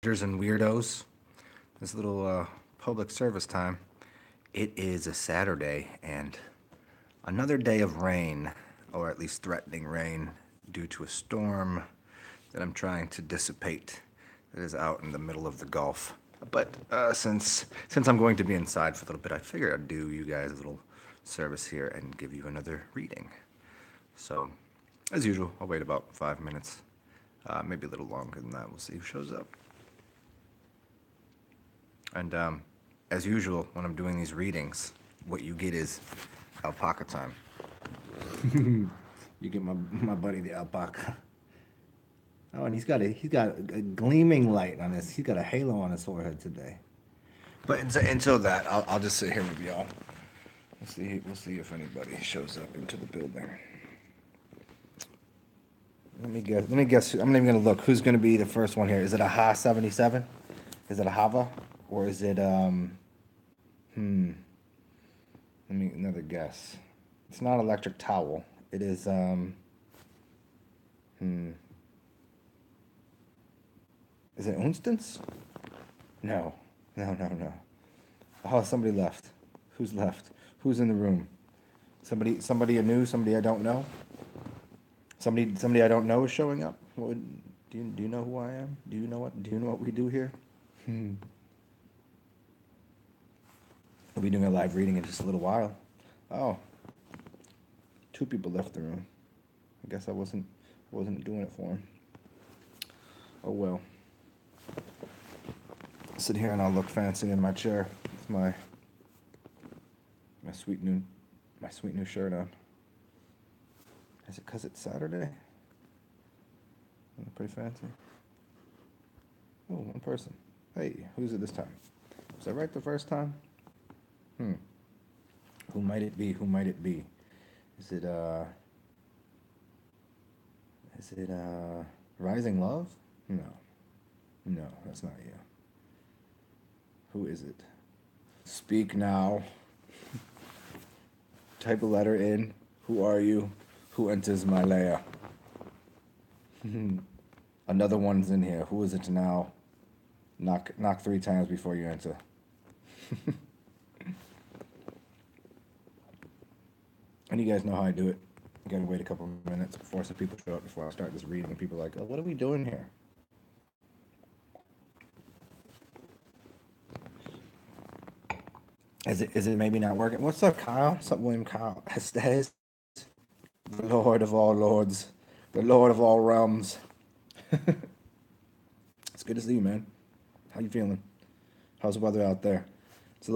And weirdos. This little public service time. It is a Saturday and another day of rain, or at least threatening rain, due to a storm that I'm trying to dissipate that is out in the middle of the Gulf. But since I'm going to be inside for a little bit, I figured I'd do you guys a little service here and give you another reading. So, as usual, I'll wait about 5 minutes, maybe a little longer than that. We'll see who shows up. And as usual, when I'm doing these readings, what you get is alpaca time. You get my buddy the alpaca. Oh, and he's got a gleaming light on his. He's got a halo on his forehead today. But until that, I'll just sit here with y'all. We'll see if anybody shows up into the building. Let me guess. Let me guess. I'm not even gonna look. Who's gonna be the first one here? Is it a Ha 77? Is it a Hava, or is it Hmm. Let me another guess. It's not electric towel. It is Hmm. Is it Unstance? No. No, no, no. Oh, somebody left. Who's left? Who's in the room? Somebody I knew, somebody I don't know? Somebody I don't know is showing up? Do you know who I am? Do you know what we do here? Hmm. We'll be doing a live reading in just a little while. Oh, two people left the room. I guess I wasn't doing it for them. Oh well. Sit here and I'll look fancy in my chair with my sweet new my sweet new shirt on. Is it because it's Saturday? Pretty fancy. Oh, one person. Hey, who's it this time? Was I right the first time? Hmm. Who might it be? Who might it be? Is it Is it Rising Love? No. No, that's not you. Who is it? Speak now. Type a letter in. Who are you? Who enters my lair? Another one's in here. Who is it now? Knock 3 times before you enter. And you guys know how I do it. I gotta wait a couple of minutes before some people show up before I start this reading. And people are like, oh, what are we doing here? Is it maybe not working? What's up, Kyle? What's up, William Kyle? Estes, the Lord of all lords, the Lord of all realms. It's good to see you, man. How you feeling? How's the weather out there? It's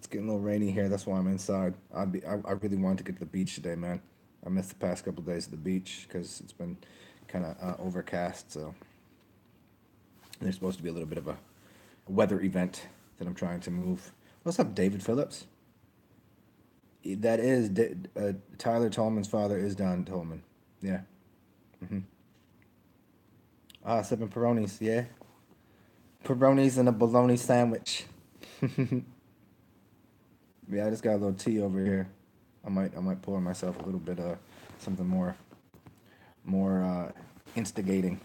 getting a little rainy here. That's why I'm inside. I really wanted to get to the beach today, man. I missed the past couple of days at the beach because it's been kind of overcast. So there's supposed to be a little bit of a weather event that I'm trying to move. What's up, David Phillips? That is Tyler Tolman's father is Don Tolman. Yeah. Hmm. Ah, sipping Peronis. Yeah. Peronis and a bologna sandwich. Yeah, I just got a little tea over here. I might pour myself a little bit something more instigating.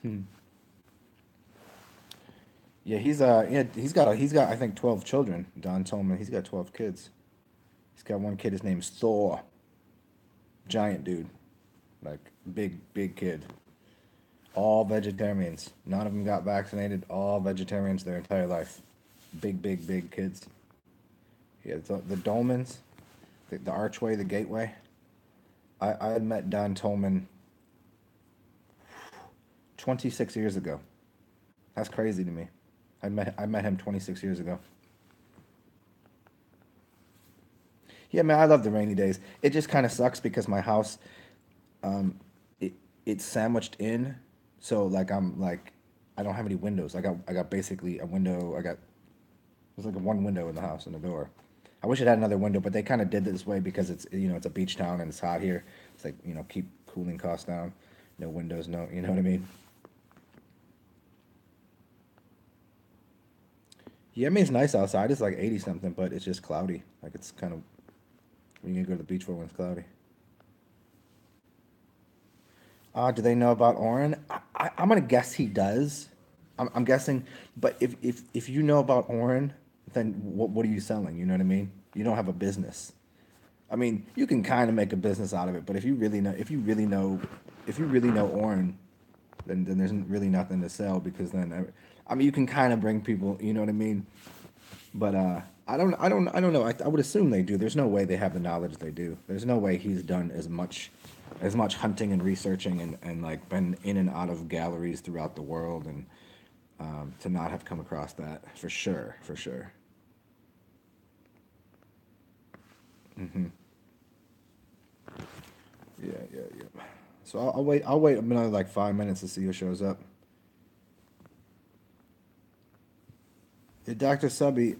Hmm. Yeah, he's got I think 12 children. Don Tolman. He's got 12 kids. He's got one kid. His name's Thor. Giant dude, like big kid. All vegetarians. None of them got vaccinated. All vegetarians their entire life. Big kids. Yeah, the Dolmans, the archway, the gateway. I had met Don Tolman 26 years ago. That's crazy to me. I met him 26 years ago. Yeah, man, I love the rainy days. It just kind of sucks because my house, um, it it's sandwiched in, so like I don't have any windows. I got basically a window. There's like a one window in the house and a door. I wish it had another window, but they kind of did it this way because it's a beach town and it's hot here. It's like keep cooling costs down. No windows, no, you know what I mean? Yeah, I mean it's nice outside. It's like 80 something, but it's just cloudy. Like it's kind of when you go to the beach for when it's cloudy. Do they know about Oren? I'm gonna guess he does. I'm guessing, but if you know about Oren, then what are you selling? You know what I mean? You don't have a business. I mean, you can kind of make a business out of it, but if you really know Oren, then there's really nothing to sell because then I mean you can kind of bring people, you know what I mean? But I don't know. I would assume they do. There's no way they have the knowledge they do. There's no way he's done as much hunting and researching and like been in and out of galleries throughout the world and to not have come across that for sure, for sure. Hmm. Yeah, yeah, yeah. So I'll wait. I'll wait another like 5 minutes to see who shows up. Yeah, Dr. Subby.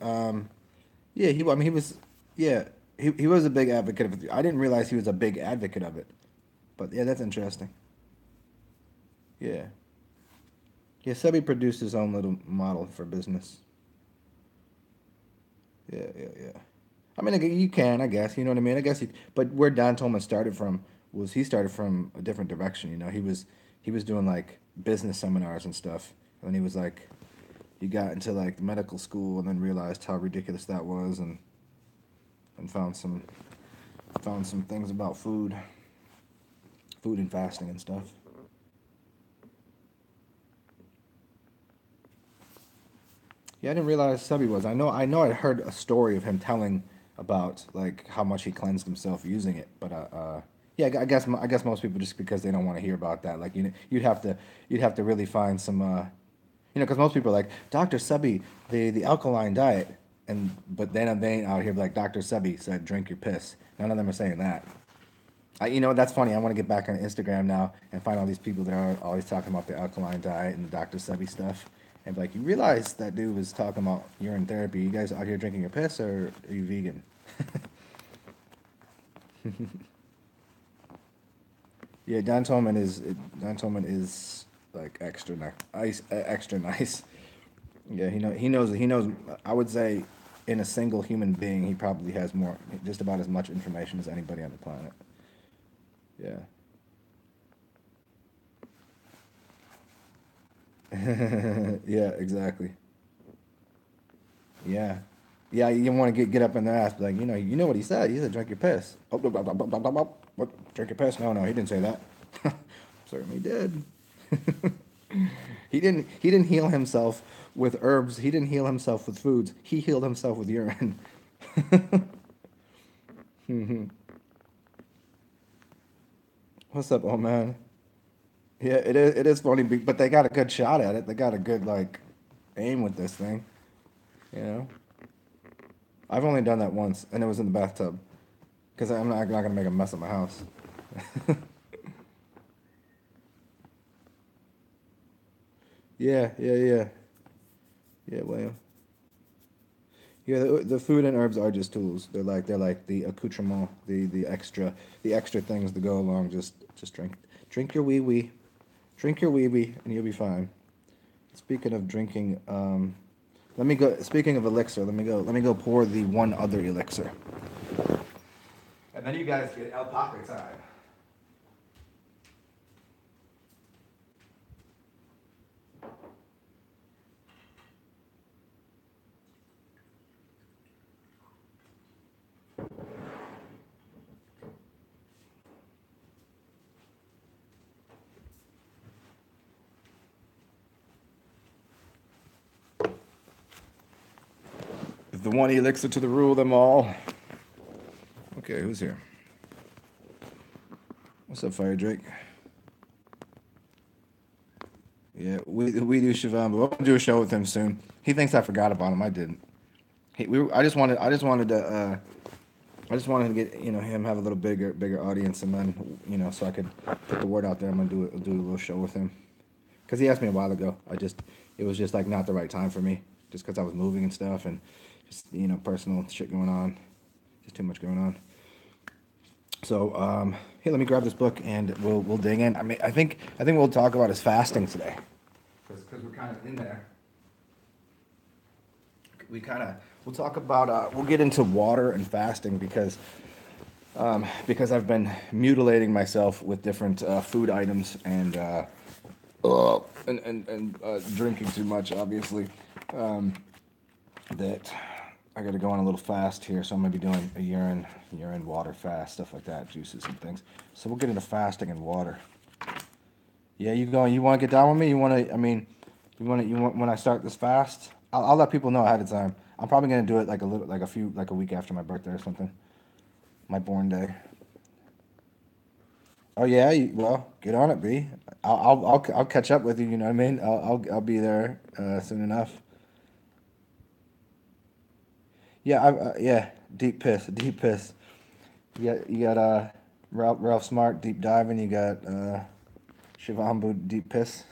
Yeah, he. I mean, he was. Yeah, he was a big advocate of it. I didn't realize he was a big advocate of it. But yeah, that's interesting. Yeah. Yeah, Subby produced his own little model for business. Yeah, yeah, yeah. I mean, you can, I guess. You know what I mean? I guess you. But where Don Tolman started from was he started from a different direction. You know, he was doing like business seminars and stuff, and he was like he got into like medical school and then realized how ridiculous that was and found some things about food and fasting and stuff. Yeah, I didn't realize Subby was. I know I heard a story of him telling about like how much he cleansed himself using it, but yeah, I guess most people just because they don't want to hear about that. Like you'd have to really find some because most people are like Dr. Subby, the alkaline diet, and but then they ain't out here like Dr. Subby said drink your piss. None of them are saying that. That's funny. I want to get back on Instagram now and find all these people that are always talking about the alkaline diet and the Dr. Sebi stuff. And be like, you realize that dude was talking about urine therapy. You guys out here drinking your piss or are you vegan? Yeah, Don Tolman is like extra nice. Yeah, he knows. I would say, in a single human being, he probably has more, just about as much information as anybody on the planet. Yeah. Yeah, exactly. Yeah. Yeah, you want to get up in their ass, be like, you know what he said. He said, drink your piss. Oh, blah, blah, blah, blah, blah, blah, blah. What? Drink your piss? No, no, he didn't say that. Certainly did. He didn't heal himself with herbs. He didn't heal himself with foods. He healed himself with urine. What's up, old man? Yeah, it is funny, but they got a good shot at it. They got a good like aim with this thing, you know. I've only done that once, and it was in the bathtub, because not gonna make a mess of my house. Yeah, yeah, yeah, yeah, William. Yeah, the food and herbs are just tools. They're like the accoutrement, the extra things to go along. Just drink your wee wee, drink your wee wee, and you'll be fine. Speaking of drinking, let me go. Speaking of elixir, let me go pour the one other elixir. And then you guys get alpaca time. The one elixir to the rule them all. Okay, who's here? What's up, Fire Drake? Yeah, we do Siobhan, but we'll do a show with him soon. He thinks I forgot about him. I didn't. I just wanted to get him have a little bigger audience, and then so I could put the word out there. I'm gonna do a little show with him because he asked me a while ago. It was just like not the right time for me, just because I was moving and stuff, and just personal shit going on, just too much going on. So here, let me grab this book and we'll dig in. I mean, I think we'll talk about his fasting today, because we're kind of in there. We'll talk about we'll get into water and fasting because I've been mutilating myself with different food items and and drinking too much, obviously. That I got to go on a little fast here, so I'm gonna be doing a urine water fast, stuff like that, juices and things. So we'll get into fasting and water. Yeah, you going? You want to get down with me? You want to? I mean, you want when I start this fast? I'll let people know ahead of time. I'm probably gonna do it like a little, like a week after my birthday or something, my born day. Oh yeah, well, get on it, B. I'll catch up with you. You know what I mean? I'll be there soon enough. Yeah, yeah, deep piss, deep piss. You got Ralph Smart deep diving. You got Shivambu deep piss.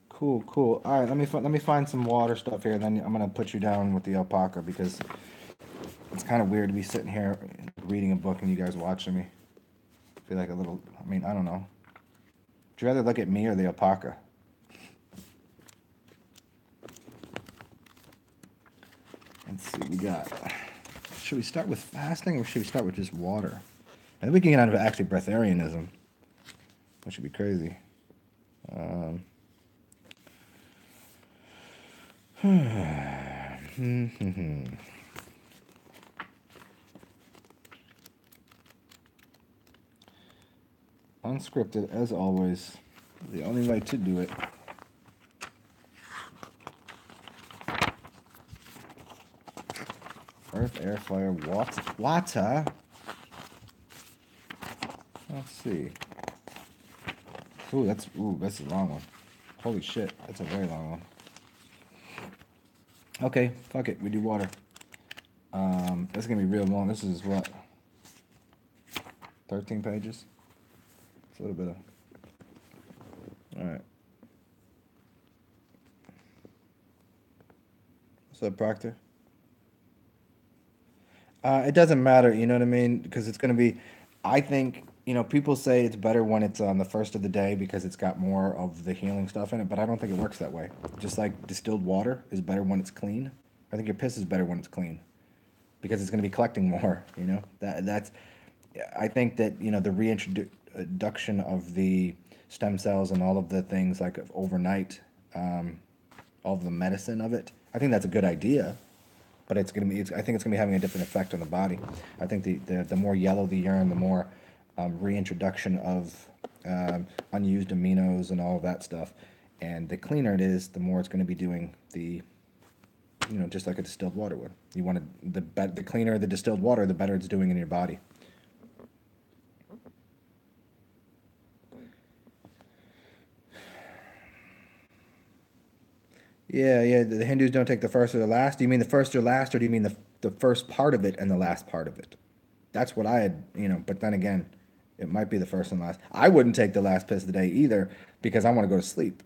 Cool, cool. All right, let me find some water stuff here, and then I'm gonna put you down with the alpaca because it's kind of weird to be sitting here reading a book and you guys watching me. I feel like a little. I mean, I don't know. Would you rather look at me or the alpaca? Let's see. We got. Should we start with fasting or should we start with just water? I think we can get onto actually breatharianism, which would be crazy. Um, Unscripted, as always. The only way to do it. Earth, air, fire, water. Let's see. Ooh, that's a long one. Holy shit, that's a very long one. Okay, fuck it, we do water. That's gonna be real long. This is what? 13 pages? It's a little bit of. Alright. What's up, Proctor? It doesn't matter, you know what I mean? Because it's going to be, I think, people say it's better when it's on the first of the day because it's got more of the healing stuff in it, but I don't think it works that way. Just like distilled water is better when it's clean. I think your piss is better when it's clean because it's going to be collecting more. I think that, the reintroduction of the stem cells and all of the things like overnight, all of the medicine of it, I think that's a good idea, but I think it's gonna be having a different effect on the body. I think the more yellow the urine, the more reintroduction of unused aminos and all of that stuff, and the cleaner it is, the more it's going to be doing just like a distilled water would. You want the cleaner the distilled water, the better it's doing in your body. Yeah, yeah. The Hindus don't take the first or the last. Do you mean the first or last, or do you mean the first part of it and the last part of it? That's what I had. But then again, it might be the first and last. I wouldn't take the last piss of the day either because I want to go to sleep.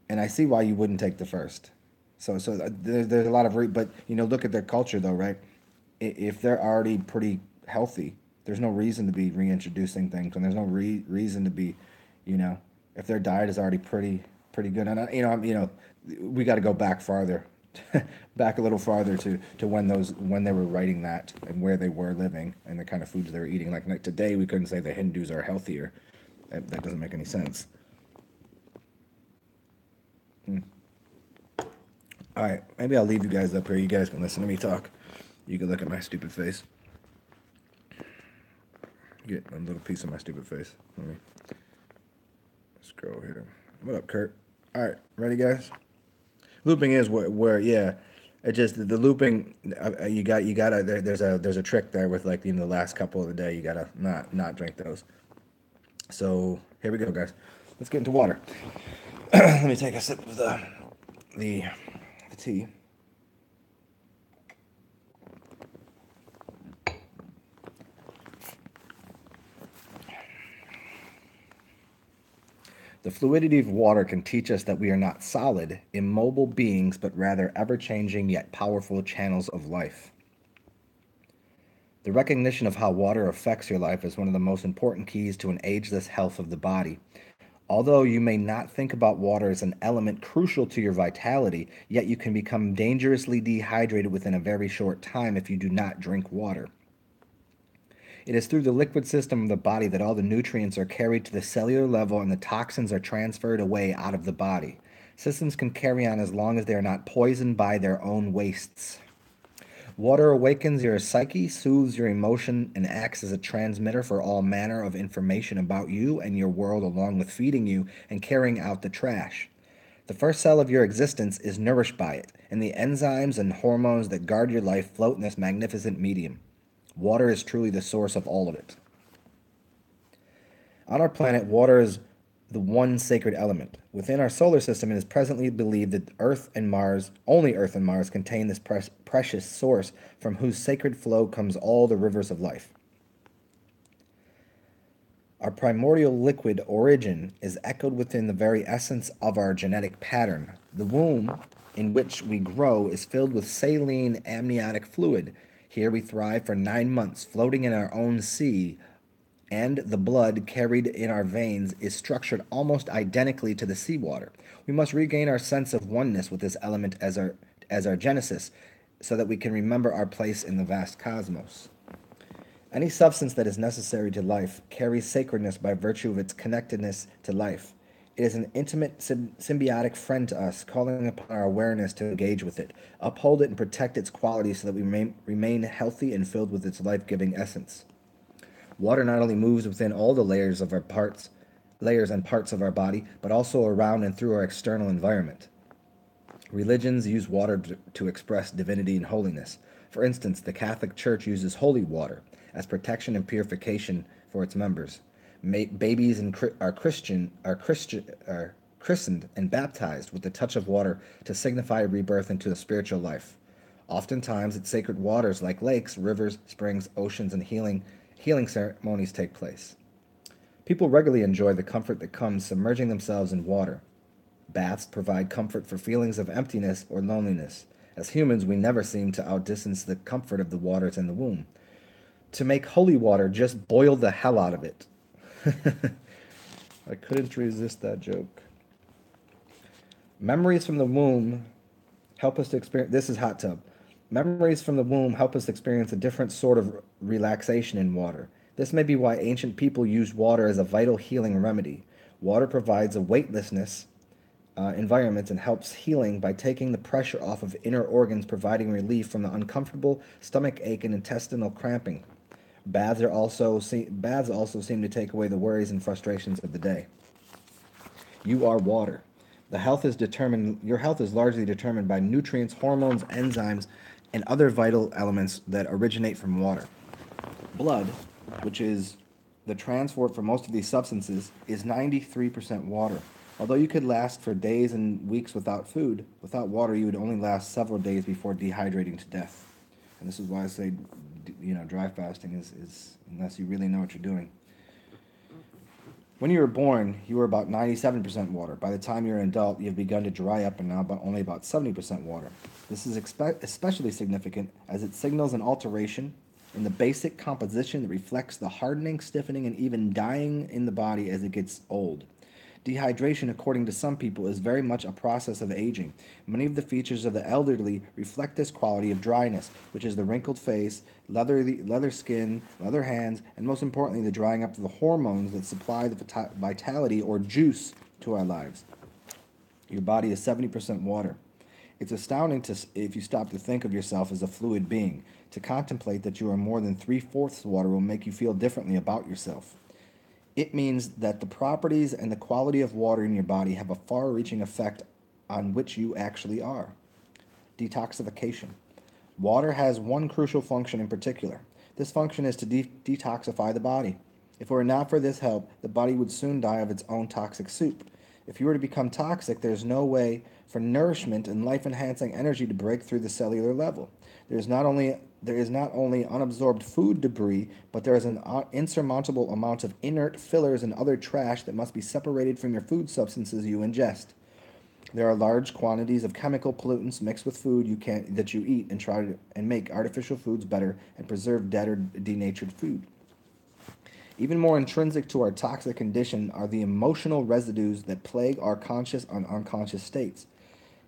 And I see why you wouldn't take the first. So there's a lot of but look at their culture though, right? If they're already pretty healthy, there's no reason to be reintroducing things, and there's no reason to be, you know, if their diet is already pretty good. And we got to go back farther, back a little farther to when they were writing that and where they were living and the kind of foods they were eating. Like today, we couldn't say the Hindus are healthier. That doesn't make any sense. Hmm. All right, maybe I'll leave you guys up here. You guys can listen to me talk. You can look at my stupid face. Get a little piece of my stupid face. Let me scroll here. What up, Kurt? All right, ready, guys? Looping is where yeah, it just the looping. You gotta there's a trick there with like the last couple of the day. You gotta not drink those. So here we go, guys. Let's get into water. Let me take a sip of the tea. The fluidity of water can teach us that we are not solid, immobile beings, but rather ever changing yet powerful channels of life. The recognition of how water affects your life is one of the most important keys to an ageless health of the body. Although you may not think about water as an element crucial to your vitality, yet you can become dangerously dehydrated within a very short time if you do not drink water. It is through the liquid system of the body that all the nutrients are carried to the cellular level and the toxins are transferred away out of the body. Systems can carry on as long as they are not poisoned by their own wastes. Water awakens your psyche, soothes your emotion, and acts as a transmitter for all manner of information about you and your world, along with feeding you and carrying out the trash. The first cell of your existence is nourished by it, and the enzymes and hormones that guard your life float in this magnificent medium. Water is truly the source of all of it. On our planet, water is the one sacred element. Within our solar system, it is presently believed that Earth and Mars, only Earth and Mars, contain this precious source from whose sacred flow comes all the rivers of life. Our primordial liquid origin is echoed within the very essence of our genetic pattern. The womb in which we grow is filled with saline amniotic fluid. Here we thrive for 9 months, floating in our own sea, and the blood carried in our veins is structured almost identically to the seawater. We must regain our sense of oneness with this element as our genesis, so that we can remember our place in the vast cosmos. Any substance that is necessary to life carries sacredness by virtue of its connectedness to life. It is an intimate, symbiotic friend to us, calling upon our awareness to engage with it, uphold it, and protect its qualities so that we remain healthy and filled with its life-giving essence. Water not only moves within all the layers and parts of our body, but also around and through our external environment. Religions use water to express divinity and holiness. For instance, the Catholic Church uses holy water as protection and purification for its members. Babies are christened and baptized with the touch of water to signify rebirth into a spiritual life. Oftentimes, at sacred waters like lakes, rivers, springs, oceans, and healing ceremonies take place. People regularly enjoy the comfort that comes submerging themselves in water. Baths provide comfort for feelings of emptiness or loneliness. As humans, we never seem to outdistance the comfort of the waters in the womb. To make holy water, just boil the hell out of it. I couldn't resist that joke. Memories from the womb help us to experience. This is hot tub. Memories from the womb help us experience a different sort of relaxation in water. This may be why ancient people used water as a vital healing remedy. Water provides a weightlessness environment and helps healing by taking the pressure off of inner organs, providing relief from the uncomfortable stomach ache and intestinal cramping. Baths also seem to take away the worries and frustrations of the day. You are water. Your health is largely determined by nutrients, hormones, enzymes, and other vital elements that originate from water. Blood, which is the transport for most of these substances, is 93% water. Although you could last for days and weeks without food, without water you would only last several days before dehydrating to death. And this is why I say, dry fasting is unless you really know what you're doing. When you were born, you were about 97% water. By the time you're an adult, you've begun to dry up and now only about 70% water. This is especially significant as it signals an alteration in the basic composition that reflects the hardening, stiffening, and even dying in the body as it gets old. Dehydration, according to some people, is very much a process of aging. Many of the features of the elderly reflect this quality of dryness, which is the wrinkled face, leather skin, leather hands, and most importantly, the drying up of the hormones that supply the vitality or juice to our lives. Your body is 70% water. It's astounding if you stop to think of yourself as a fluid being. To contemplate that you are more than 3/4 water will make you feel differently about yourself. It means that the properties and the quality of water in your body have a far-reaching effect on which you actually are. Detoxification. Water has one crucial function in particular. This function is to detoxify the body. If it were not for this help, the body would soon die of its own toxic soup. If you were to become toxic, there's no way for nourishment and life-enhancing energy to break through the cellular level. There is not only unabsorbed food debris, but there is an insurmountable amount of inert fillers and other trash that must be separated from your food substances you ingest. There are large quantities of chemical pollutants mixed with food that you eat and try and make artificial foods better and preserve dead or denatured food. Even more intrinsic to our toxic condition are the emotional residues that plague our conscious and unconscious states.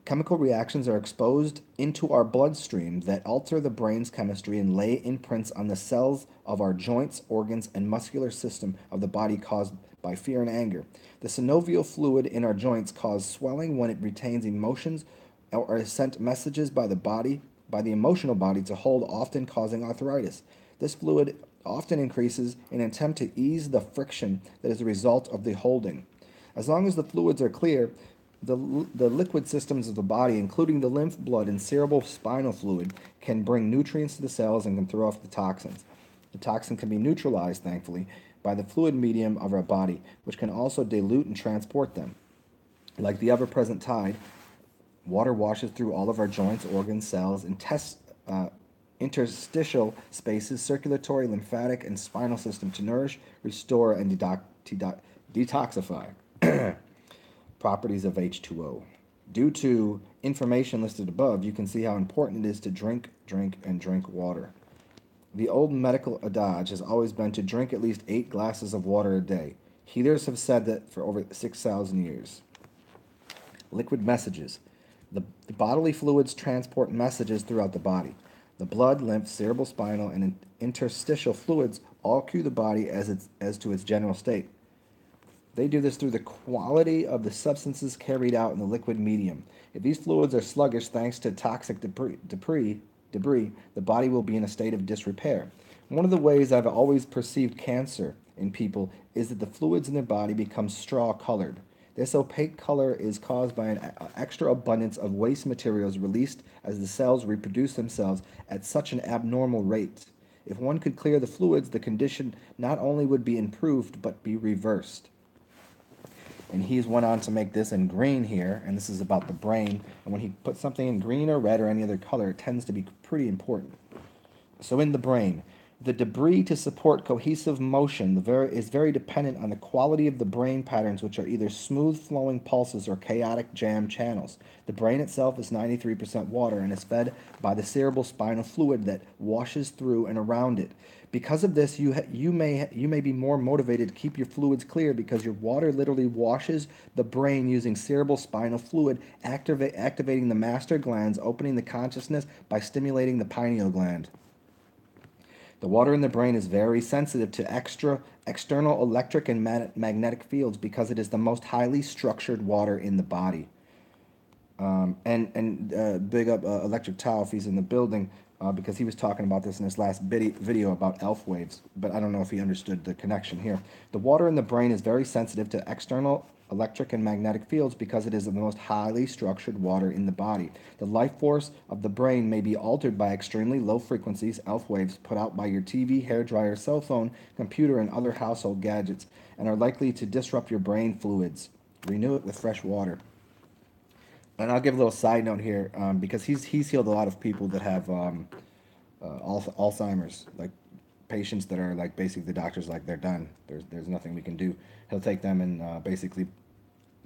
Chemical reactions are exposed into our bloodstream that alter the brain's chemistry and lay imprints on the cells of our joints, organs, and muscular system of the body caused by fear and anger. The synovial fluid in our joints causes swelling when it retains emotions or is sent messages by the emotional body to hold, often causing arthritis. This fluid often increases in an attempt to ease the friction that is the result of the holding. As long as the fluids are clear, the liquid systems of the body, including the lymph, blood, and cerebral spinal fluid, can bring nutrients to the cells and can throw off the toxins. The toxin can be neutralized, thankfully, by the fluid medium of our body, which can also dilute and transport them. Like the ever-present tide, water washes through all of our joints, organs, cells, and interstitial spaces, circulatory, lymphatic, and spinal system to nourish, restore, and detoxify. Properties of H2O. Due to information listed above, you can see how important it is to drink water. The old medical adage has always been to drink at least 8 glasses of water a day. Healers have said that for over 6,000 years. Liquid messages. The bodily fluids transport messages throughout the body. The blood, lymph, cerebral spinal, and interstitial fluids all cue the body as to its general state. They do this through the quality of the substances carried out in the liquid medium. If these fluids are sluggish thanks to toxic debris, the body will be in a state of disrepair. One of the ways I've always perceived cancer in people is that the fluids in their body become straw-colored. This opaque color is caused by an extra abundance of waste materials released as the cells reproduce themselves at such an abnormal rate. If one could clear the fluids, the condition not only would be improved, but be reversed. And he's went on to make this in green here, and this is about the brain. And when he puts something in green or red or any other color, it tends to be pretty important. So in the brain, the debris to support cohesive motion is very dependent on the quality of the brain patterns, which are either smooth flowing pulses or chaotic jam channels. The brain itself is 93% water and is fed by the cerebral spinal fluid that washes through and around it. Because of this, you may be more motivated to keep your fluids clear because your water literally washes the brain using cerebral spinal fluid, activating the master glands, opening the consciousness by stimulating the pineal gland. The water in the brain is very sensitive to external electric and magnetic fields because it is the most highly structured water in the body. Big up Electric Towel if he's in the building because he was talking about this in his last video about elf waves, but I don't know if he understood the connection here. The water in the brain is very sensitive to external electric and magnetic fields because it is the most highly structured water in the body. The life force of the brain may be altered by extremely low frequencies, elf waves, put out by your TV, hairdryer, cell phone, computer, and other household gadgets, and are likely to disrupt your brain fluids. Renew it with fresh water. And I'll give a little side note here because he's healed a lot of people that have Alzheimer's, like patients that are like basically the doctor's like they're done. There's nothing we can do. He'll take them and basically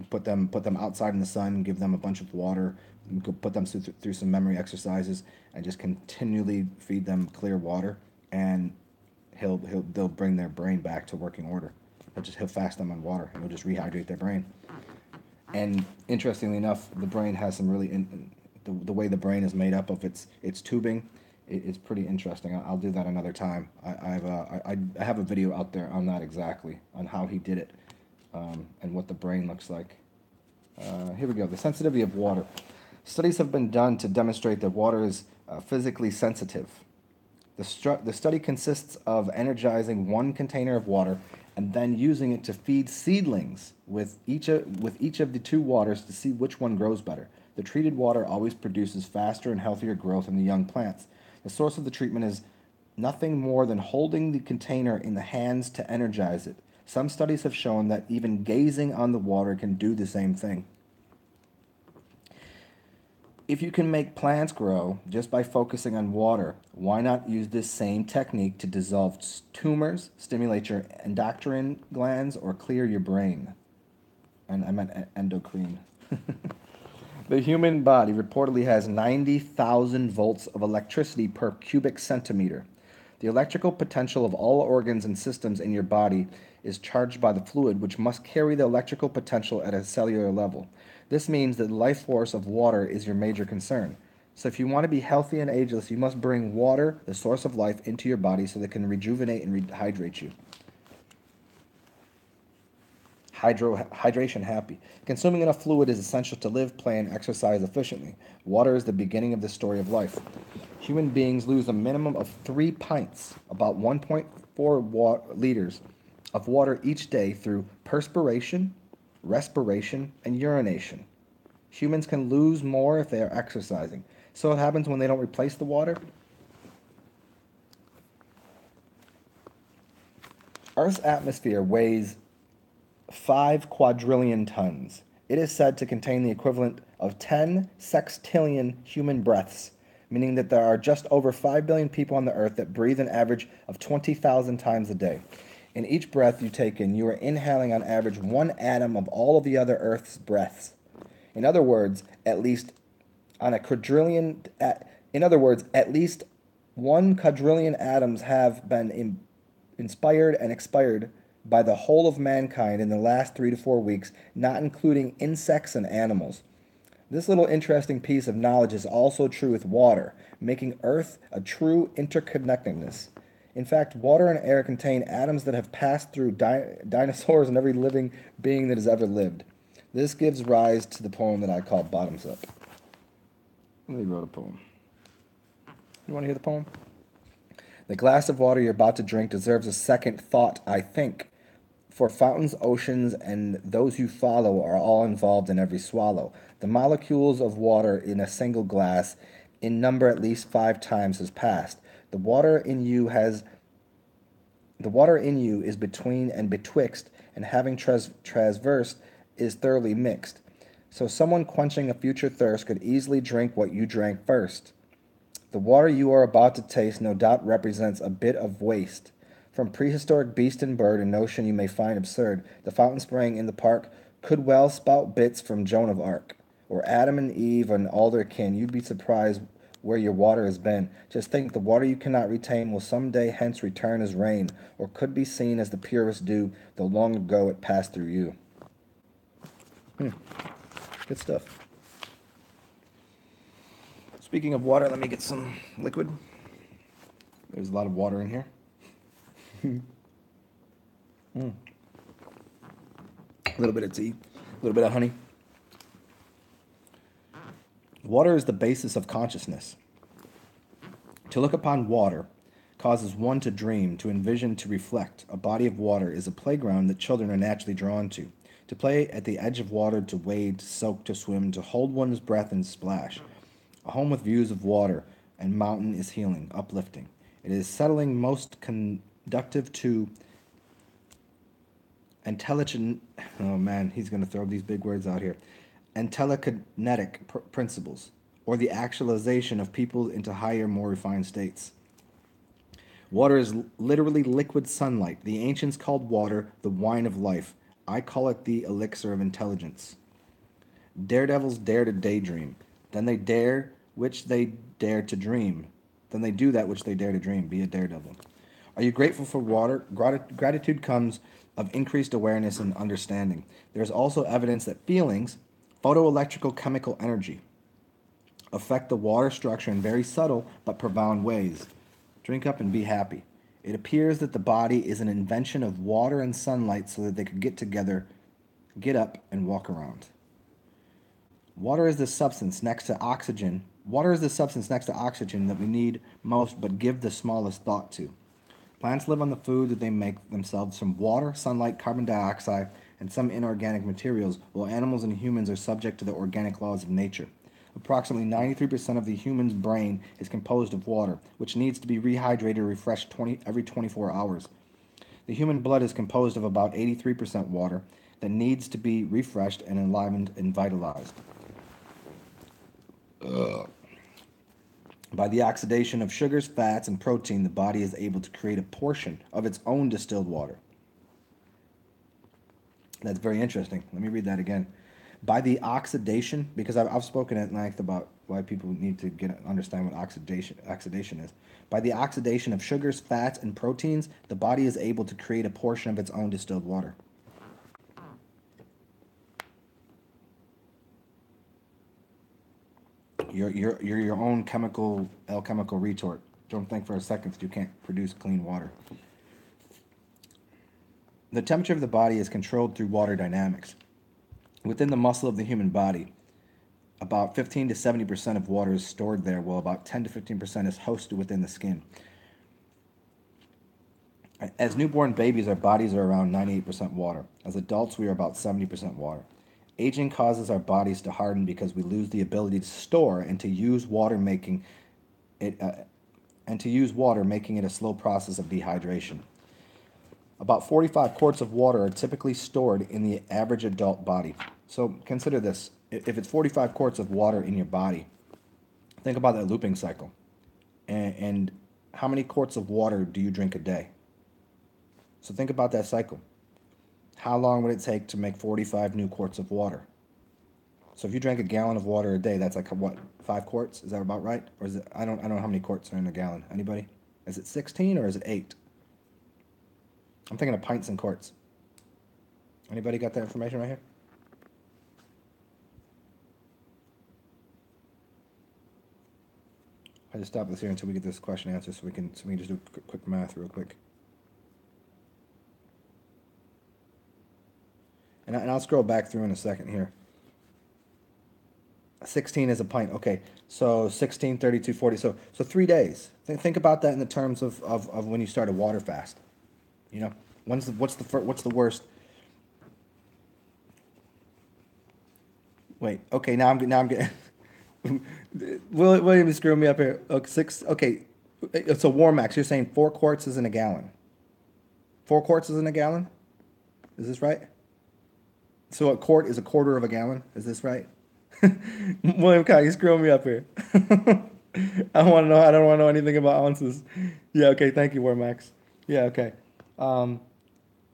put them outside in the sun, give them a bunch of water, put them through some memory exercises, and just continually feed them clear water, and they'll bring their brain back to working order. He'll fast them on water, and he'll just rehydrate their brain. And interestingly enough, the brain has some really the way the brain is made up of its tubing. It's pretty interesting. I'll do that another time. I have a video out there on that exactly, on how he did it, and what the brain looks like. Here we go. The sensitivity of water. Studies have been done to demonstrate that water is physically sensitive. The study consists of energizing one container of water and then using it to feed seedlings with each of the two waters to see which one grows better. The treated water always produces faster and healthier growth in the young plants. The source of the treatment is nothing more than holding the container in the hands to energize it. Some studies have shown that even gazing on the water can do the same thing. If you can make plants grow just by focusing on water, why not use this same technique to dissolve tumors, stimulate your endocrine glands, or clear your brain? And I meant endocrine. The human body reportedly has 90,000 volts of electricity per cubic centimeter. The electrical potential of all organs and systems in your body is charged by the fluid, which must carry the electrical potential at a cellular level. This means that the life force of water is your major concern. So if you want to be healthy and ageless, you must bring water, the source of life, into your body so that it can rejuvenate and rehydrate you. Hydration happy. Consuming enough fluid is essential to live, play, and exercise efficiently. Water is the beginning of the story of life. Human beings lose a minimum of 3 pints, about 1.4 liters of water each day through perspiration, respiration, and urination. Humans can lose more if they are exercising. So what happens when they don't replace the water? Earth's atmosphere weighs 5 quadrillion tons. It is said to contain the equivalent of 10 sextillion human breaths, meaning that there are just over 5 billion people on the earth that breathe an average of 20,000 times a day. In each breath you take in, you are inhaling on average 1 atom of all of the other Earth's breaths. In other words, at least on a quadrillion, in other words, at least 1 quadrillion atoms have been inspired and expired by the whole of mankind in the last 3 to 4 weeks, not including insects and animals. This little interesting piece of knowledge is also true with water, making Earth a true interconnectedness. In fact, water and air contain atoms that have passed through dinosaurs and every living being that has ever lived. This gives rise to the poem that I call Bottoms Up. Let me wrote a poem. You want to hear the poem? The glass of water you're about to drink deserves a second thought, I think. For fountains, oceans, and those you follow are all involved in every swallow. The molecules of water in a single glass, in number at least 5 times, has passed. The water in you is between and betwixt, and having traversed is thoroughly mixed. So someone quenching a future thirst could easily drink what you drank first. The water you are about to taste no doubt represents a bit of waste. From prehistoric beast and bird, a notion you may find absurd, the fountain spraying in the park could well spout bits from Joan of Arc, or Adam and Eve and all their kin. You'd be surprised where your water has been. Just think, the water you cannot retain will some day hence return as rain, or could be seen as the purest dew, though long ago it passed through you. Good stuff. Speaking of water, let me get some liquid. There's a lot of water in here. A little bit of tea, a little bit of honey. Water is the basis of consciousness. To look upon water causes one to dream, to envision, to reflect. A body of water is a playground that children are naturally drawn to. To play at the edge of water, to wade, to soak, to swim, to hold one's breath and splash. A home with views of water and mountain is healing, uplifting. It is settling, most conductive to intelligent, oh man, he's going to throw these big words out here, and telekinetic principles, or the actualization of people into higher, more refined states. Water is literally liquid sunlight. The ancients called water the wine of life. I call it the elixir of intelligence. Daredevils dare to daydream. Then they dare which they dare to dream. Then they do that which they dare to dream. Be a daredevil. Are you grateful for water? Gratitude comes of increased awareness and understanding. There is also evidence that feelings, photoelectrical chemical energy, affect the water structure in very subtle but profound ways. Drink up and be happy. It appears that the body is an invention of water and sunlight so that they could get together, get up, and walk around. Water is the substance next to oxygen. Water is the substance next to oxygen that we need most but give the smallest thought to. Plants live on the food that they make themselves from water, sunlight, carbon dioxide, and some inorganic materials, while animals and humans are subject to the organic laws of nature. Approximately 93% of the human's brain is composed of water, which needs to be rehydrated or refreshed every 24 hours. The human blood is composed of about 83% water that needs to be refreshed and enlivened and vitalized. By the oxidation of sugars, fats, and protein, the body is able to create a portion of its own distilled water. That's very interesting. Let me read that again. By the oxidation, because I've spoken at length about why people need to understand what oxidation is. By the oxidation of sugars, fats, and proteins, the body is able to create a portion of its own distilled water. You're your own alchemical retort. Don't think for a second that you can't produce clean water. The temperature of the body is controlled through water dynamics. Within the muscle of the human body, about 15 to 70% of water is stored there, while about 10 to 15% is hosted within the skin. As newborn babies, our bodies are around 98% water. As adults, we are about 70% water. Aging causes our bodies to harden because we lose the ability to store and to use water, making it a slow process of dehydration. About 45 quarts of water are typically stored in the average adult body. So consider this. If it's 45 quarts of water in your body, think about that looping cycle. And how many quarts of water do you drink a day? So think about that cycle. How long would it take to make 45 new quarts of water? So if you drank a gallon of water a day, that's like what, 5 quarts? Is that about right? Or is it? I don't know how many quarts are in a gallon. Anybody? Is it 16 or is it 8? I'm thinking of pints and quarts. Anybody got that information right here? I just stop this here until we get this question answered, so we can just do quick math real quick. And I'll scroll back through in a second here. 16 is a pint. Okay, so 16, 32, 40. So 3 days. Think about that in the terms of when you start a water fast. You know, what's the worst? Wait. Okay, now I'm getting. William is screwing me up here. Okay, 6. Okay, so warm max. You're saying 4 quarts is in a gallon. 4 quarts is in a gallon. Is this right? So a quart is a quarter of a gallon. Is this right? William Kai, you screwing me up here. I want to know. I don't want to know anything about ounces. Yeah. Okay. Thank you, Warmax. Yeah. Okay. Um,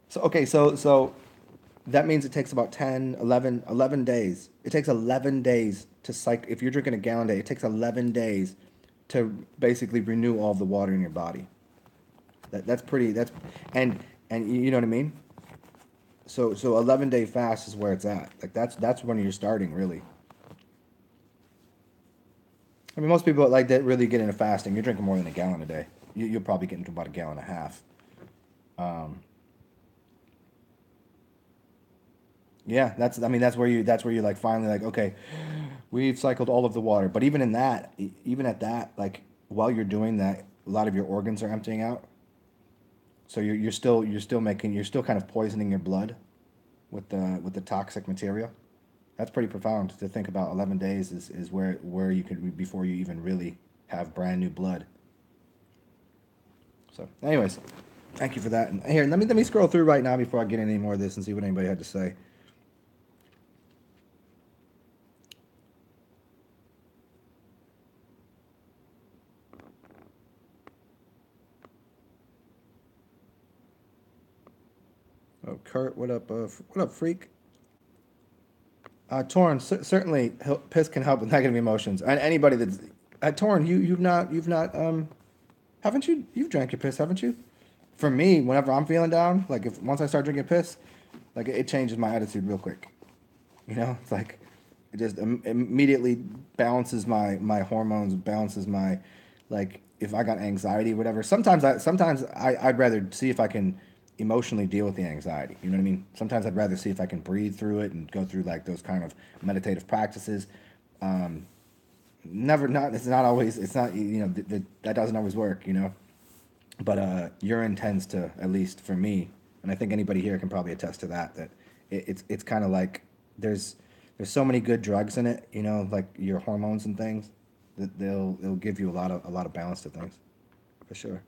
so that means it takes about 10, 11 days. It takes 11 days to cycle. If you're drinking a gallon a day, it takes 11 days to basically renew all the water in your body. That's pretty. And you know what I mean. So 11-day fast is where it's at. Like that's when you're starting really. I mean, most people like that really get into fasting. You're drinking more than a gallon a day. You'll probably get into about a gallon and a half. Um, yeah, that's where you like finally like, okay, we've cycled all of the water. But even in that, even at that, like while you're doing that, a lot of your organs are emptying out. So you're still kind of poisoning your blood with the toxic material. That's pretty profound to think about. 11 days is where you could before you even really have brand new blood. So, anyways, thank you for that. And here, let me scroll through right now before I get any more of this and see what anybody had to say. Oh, Kurt, what up? What up, freak? Torn, certainly piss can help with negative emotions. And anybody that's Torn, you've not haven't you've drank your piss, haven't you? For me, whenever I'm feeling down, like if once I start drinking piss, like it changes my attitude real quick. You know, it's like it just immediately balances my hormones, balances my like if I got anxiety, whatever. I'd rather see if I can emotionally deal with the anxiety. You know what I mean? Sometimes I'd rather see if I can breathe through it and go through like those kind of meditative practices. Um, never not it's not always it's not that doesn't always work. But urine tends to, at least for me, and I think anybody here can probably attest to that. That it's kind of like there's so many good drugs in it, like your hormones and things, that they'll give you a lot of balance to things, for sure.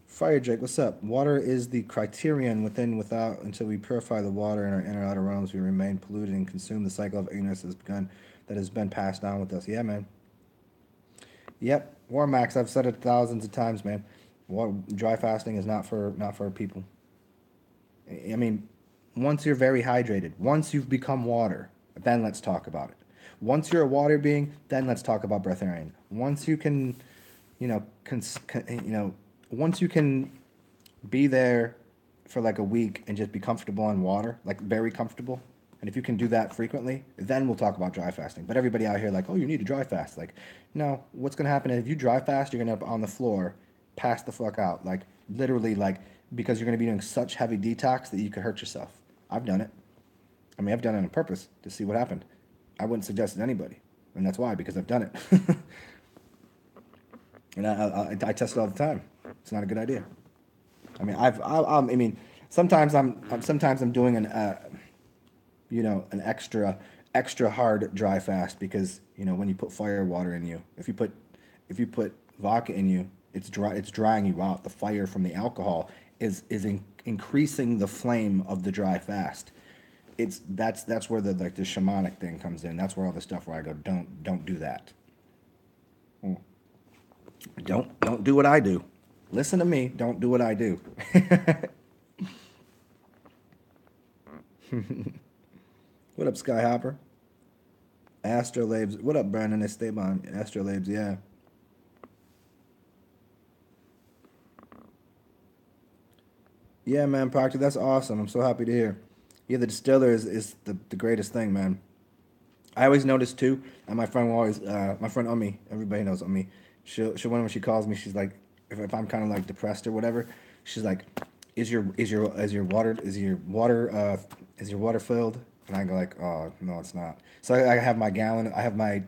Fire Jake, what's up? Water is the criterion within without until we purify the water in our inner outer realms, we remain polluted and consume the cycle of ignorance that has been passed down with us. Yeah, man. Yep, Warmax. I've said it thousands of times, man. Dry fasting is not for people. I mean, once you're very hydrated, once you've become water, then let's talk about it. Once you're a water being, then let's talk about breatharian. Once you can, once you can be there for like a week and just be comfortable on water, like very comfortable. And if you can do that frequently, then we'll talk about dry fasting. But everybody out here like, oh, you need to dry fast. Like, no, what's gonna happen is if you dry fast, you're gonna be on the floor, pass the fuck out. Like literally, like because you're gonna be doing such heavy detox that you could hurt yourself. I've done it. I mean, I've done it on purpose to see what happened. I wouldn't suggest it to anybody, and that's why because I've done it. And I test it all the time. It's not a good idea. I mean, I mean, sometimes I'm doing an extra hard dry fast because when you put fire water in you, if you put vodka in you, it's drying you out. The fire from the alcohol is increasing the flame of the dry fast. That's where the shamanic thing comes in. That's where all the stuff where I go, don't do that. Don't do what I do. Listen to me. Don't do what I do. What up, Skyhopper? Astrolabes. What up, Brandon Esteban? Astrolabes, yeah. Yeah, man, Proctor, that's awesome. I'm so happy to hear. Yeah, the distiller is the greatest thing, man. I always notice too, and my friend will always, my friend Umi, everybody knows Umi. She'll when she calls me, she's like, if I'm kind of like depressed or whatever, she's like, is your water filled? And I go like, oh no, it's not. So I have my gallon, I have my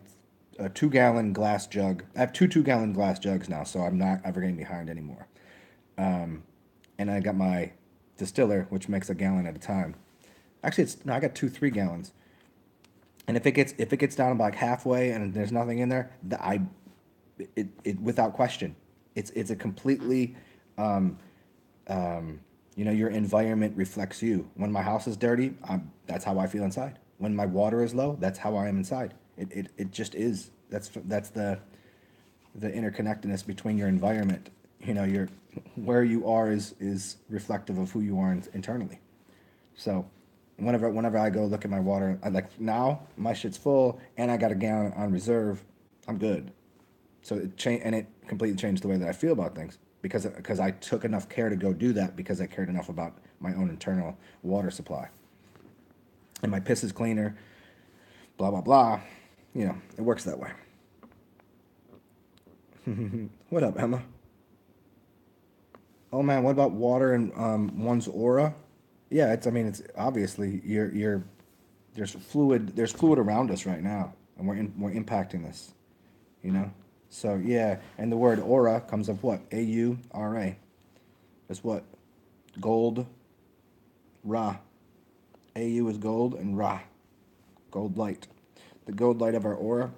2 gallon glass jug. I have two 2 gallon glass jugs now, so I'm not ever getting behind anymore. And I got my distiller, which makes a gallon at a time. Actually, it's no, I got two 3 gallons. And if it gets down like halfway and there's nothing in there, it without question, it's a completely, um, your environment reflects you. When my house is dirty, that's how I feel inside. When my water is low, that's how I am inside. It just is. That's the interconnectedness between your environment. Your where you are is reflective of who you are internally. So whenever I go look at my water, I like now my shit's full and I got a gallon on reserve. I'm good. So it completely changed the way that I feel about things because I took enough care to go do that because I cared enough about my own internal water supply. And my piss is cleaner, blah blah blah. It works that way. What up, Emma? Oh man, what about water and one's aura? Yeah, I mean it's obviously you're there's fluid around us right now, and we're impacting this. You know? So yeah, and the word aura comes of what? A-U-R-A. That's what? Gold, Ra. A-U is gold and Ra. Gold light. The gold light of our aura.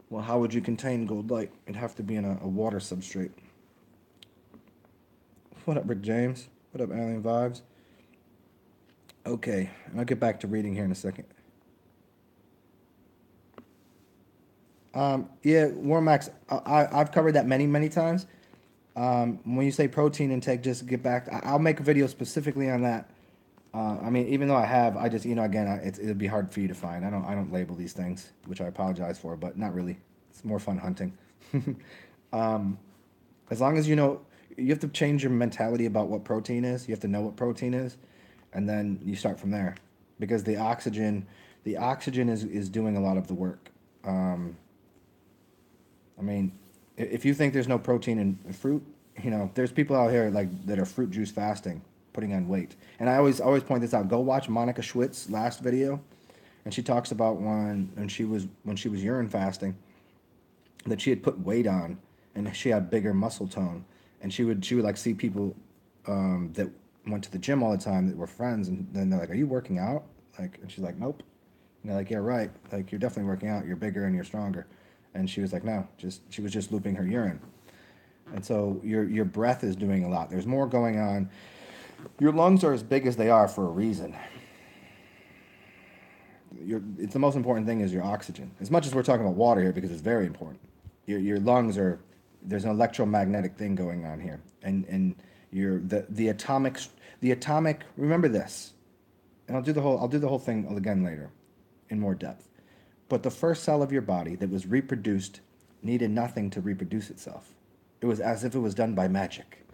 Well, how would you contain gold light? It'd have to be in a water substrate. What up, Rick James? What up, Alien Vibes? Okay, and I'll get back to reading here in a second. Yeah, Warmax, I've covered that many, many times. When you say protein intake, just get back. I'll make a video specifically on that. I mean, even though I have, I just, again, it'll be hard for you to find. I don't label these things, which I apologize for, but not really. It's more fun hunting. As long as you have to change your mentality about what protein is. You have to know what protein is, and then you start from there, because the oxygen is doing a lot of the work. I mean, if you think there's no protein in fruit, there's people out here like that are fruit juice fasting, putting on weight. And I always point this out. Go watch Monica Schwitz's last video, and she talks about when she was urine fasting, that she had put weight on, and she had bigger muscle tone, and she would like see people that went to the gym all the time that were friends, and then they're like, "Are you working out?" Like, and she's like, "Nope." And they're like, "Yeah, right. Like, you're definitely working out. You're bigger and you're stronger." And she was like, "No, she was just looping her urine." And so your breath is doing a lot. There's more going on. Your lungs are as big as they are for a reason. It's the most important thing is your oxygen. As much as we're talking about water here, because it's very important. Your lungs are, there's an electromagnetic thing going on here, and the atomic. Remember this. and I'll do the whole thing again later in more depth. But the first cell of your body that was reproduced needed nothing to reproduce itself. It was as if it was done by magic.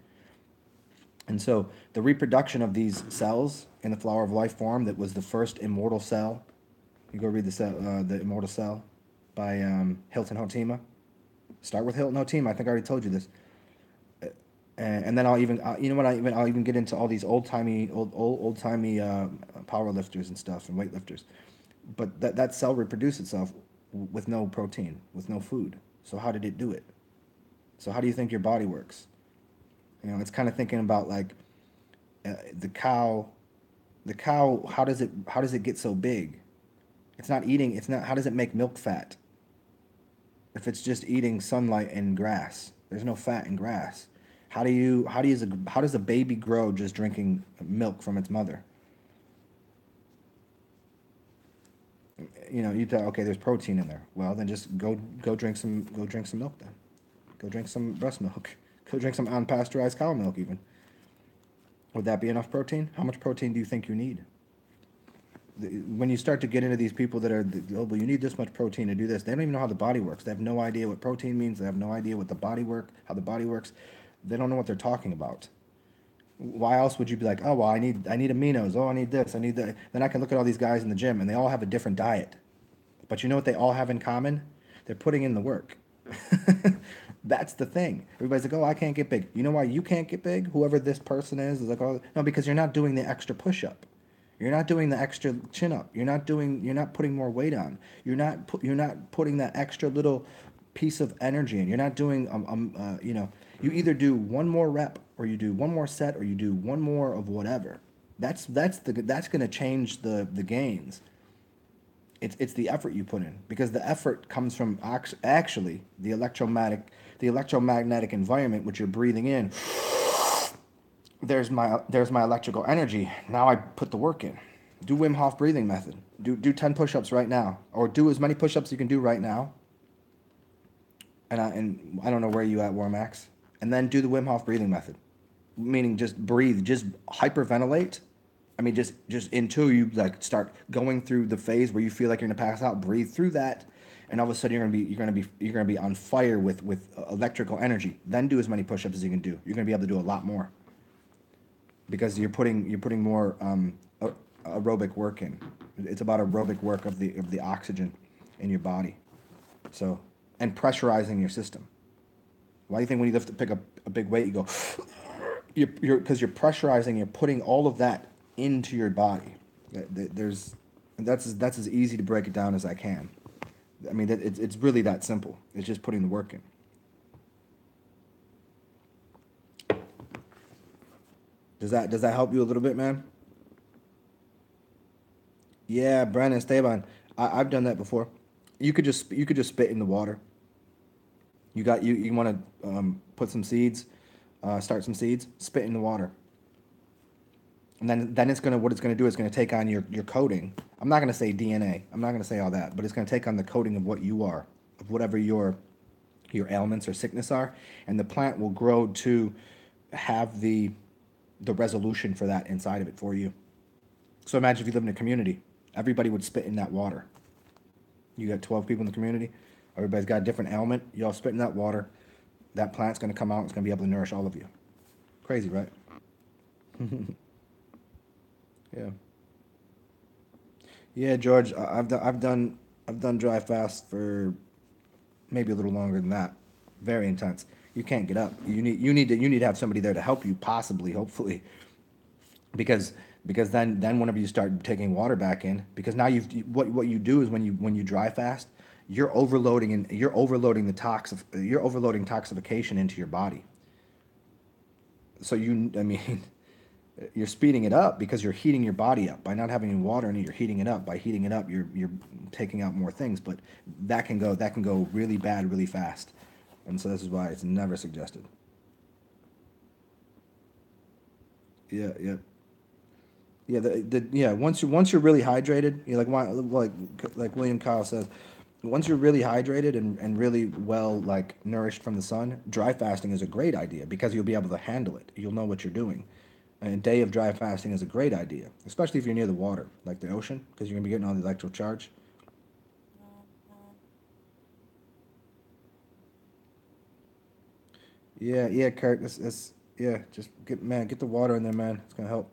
And so the reproduction of these cells in the flower of life form that was the first immortal cell. You go read the Immortal Cell by Hilton Hotima. Start with Hilton Hotima. I think I already told you this. And then I'll even you know what I'll even get into all these old timey power lifters and stuff and weightlifters. But that cell reproduced itself with no protein, with no food. So how did it do it? So how do you think your body works? You know, it's kind of thinking about like the cow. The cow, how does it get so big? It's not eating. It's not. How does it make milk fat? If it's just eating sunlight and grass, there's no fat in grass. How does a baby grow just drinking milk from its mother? You know, you thought, okay, there's protein in there. Well, then just go drink some milk then. Go drink some breast milk. Go drink some unpasteurized cow milk even. Would that be enough protein? How much protein do you think you need? When you start to get into these people that are, oh, well, you need this much protein to do this, they don't even know how the body works. They have no idea what protein means. They have no idea what how the body works. They don't know what they're talking about. Why else would you be like, oh, well, I need aminos. Oh, I need this. I need that. Then I can look at all these guys in the gym, and they all have a different diet. But you know what they all have in common? They're putting in the work. That's the thing. Everybody's like, oh, I can't get big. You know why you can't get big? Whoever this person is like, oh, no, because you're not doing the extra push-up. You're not doing the extra chin-up. You're not putting more weight on. You're not putting that extra little piece of energy in. You're not doing, you either do one more rep or you do one more set or you do one more of whatever. That's going to change the gains. It's the effort you put in, because the effort comes from actually the electromagnetic environment which you're breathing in. There's my electrical energy. Now I put the work in. Do Wim Hof breathing method. Do 10 push-ups right now, or do as many push-ups you can do right now. And I don't know where you at, Warmax. And then do the Wim Hof breathing method, meaning just breathe, just hyperventilate. I mean, just until you like start going through the phase where you feel like you're gonna pass out. Breathe through that, and all of a sudden you're gonna be on fire with electrical energy. Then do as many push-ups as you can do. You're gonna be able to do a lot more, because you're putting more aerobic work in. It's about aerobic work of the oxygen in your body. So, and pressurizing your system. Why do you think when you pick up a big weight, you go, because you're pressurizing, you're putting all of that into your body. That's as easy to break it down as I can. I mean, it's really that simple. It's just putting the work in. Does that help you a little bit, man? Yeah, Brandon Esteban. I've done that before. You could just spit in the water. You want to put some seeds, start some seeds, spit in the water, and then what it's gonna do is gonna take on your coding. I'm not gonna say DNA. I'm not gonna say all that, but it's gonna take on the coding of what you are, of whatever your ailments or sickness are, and the plant will grow to have the resolution for that inside of it for you. So imagine if you live in a community, everybody would spit in that water. You got 12 people in the community, everybody's got a different ailment, you all spit in that water, that plant's going to come out, it's going to be able to nourish all of you. Crazy, right? Yeah. Yeah, George, I've done dry fast for maybe a little longer than that. Very intense. You can't get up. You need to have somebody there to help you, possibly, hopefully, because then whenever you start taking water back in, because now what you do is when you dry fast, you're overloading the you're overloading toxification into your body. So I mean, you're speeding it up because you're heating your body up by not having any water in it. You're heating it up. By heating it up, you're taking out more things, but that can go really bad really fast, and so this is why it's never suggested. Yeah, yeah. Yeah, once you're really hydrated, like William Kyle says, once you're really hydrated and really well nourished from the sun, dry fasting is a great idea because you'll be able to handle it. You'll know what you're doing. And a day of dry fasting is a great idea, especially if you're near the water, like the ocean, because you're gonna be getting all the electrical charge. Yeah, yeah, Kurt. Yeah. Just get the water in there, man. It's gonna help.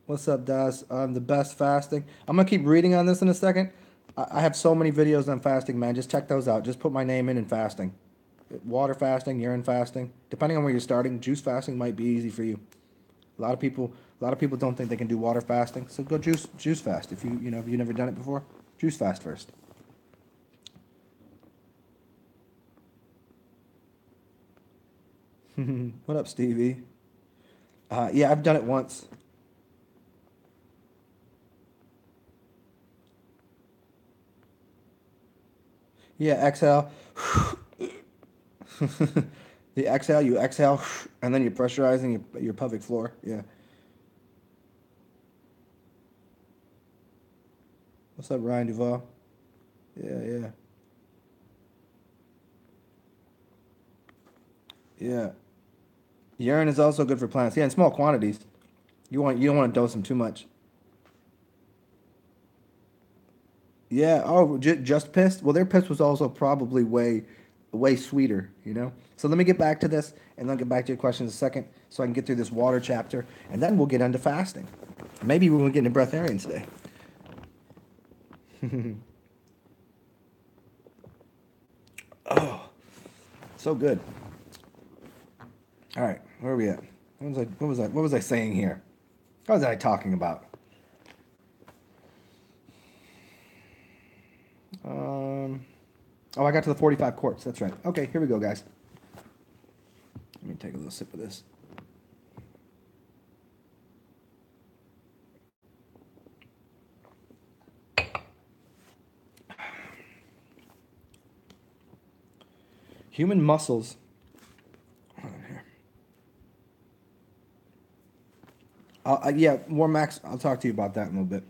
What's up, Daz? The best fasting. I'm gonna keep reading on this in a second. I have so many videos on fasting, man. Just check those out. Just put my name in fasting. Water fasting, urine fasting. Depending on where you're starting, juice fasting might be easy for you. A lot of people don't think they can do water fasting, so go juice fast. If if you've never done it before, juice fast first. What up, Stevie? Yeah, I've done it once. Yeah, exhale. The exhale, you exhale, and then you're pressurizing your pelvic floor. Yeah. What's up, Ryan Duval? Yeah, yeah, yeah. Urine is also good for plants. Yeah, in small quantities. You don't want to dose them too much. Yeah. Oh, just piss. Well, their piss was also probably way sweeter. So let me get back to this, and then I'll get back to your questions in a second, so I can get through this water chapter, and then we'll get into fasting. Maybe we'll get into breatharian today. So good. All right, where are we at? What was I saying here? What was I talking about? Um, oh, I got to the 45 quarts. That's right. Okay, here we go, guys. Let me take a little sip of this. Human muscles. Hold on here. Yeah, more Max. I'll talk to you about that in a little bit.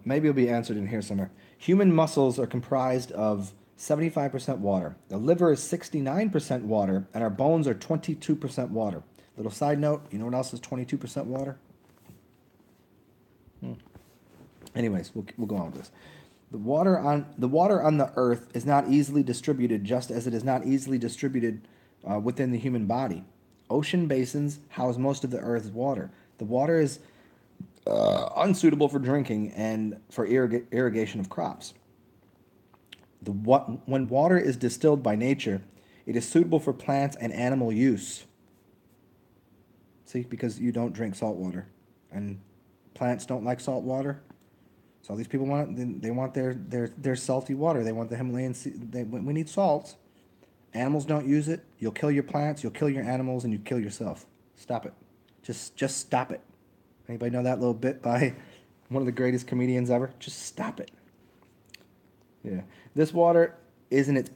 Maybe it'll be answered in here somewhere. Human muscles are comprised of 75% water. The liver is 69% water, and our bones are 22% water. Little side note, you know what else is 22% water? Anyways, we'll go on with this. The water on the earth is not easily distributed, just as it is not easily distributed within the human body. Ocean basins house most of the earth's water. The water is unsuitable for drinking and for irrigation of crops. When water is distilled by nature, it is suitable for plants and animal use. See, because you don't drink salt water, and plants don't like salt water. So all these people they want their salty water. They want the Himalayan sea. We need salt. Animals don't use it. You'll kill your plants. You'll kill your animals, and you kill yourself. Stop it. Just stop it. Anybody know that little bit by one of the greatest comedians ever? Just stop it. Yeah. This water is in its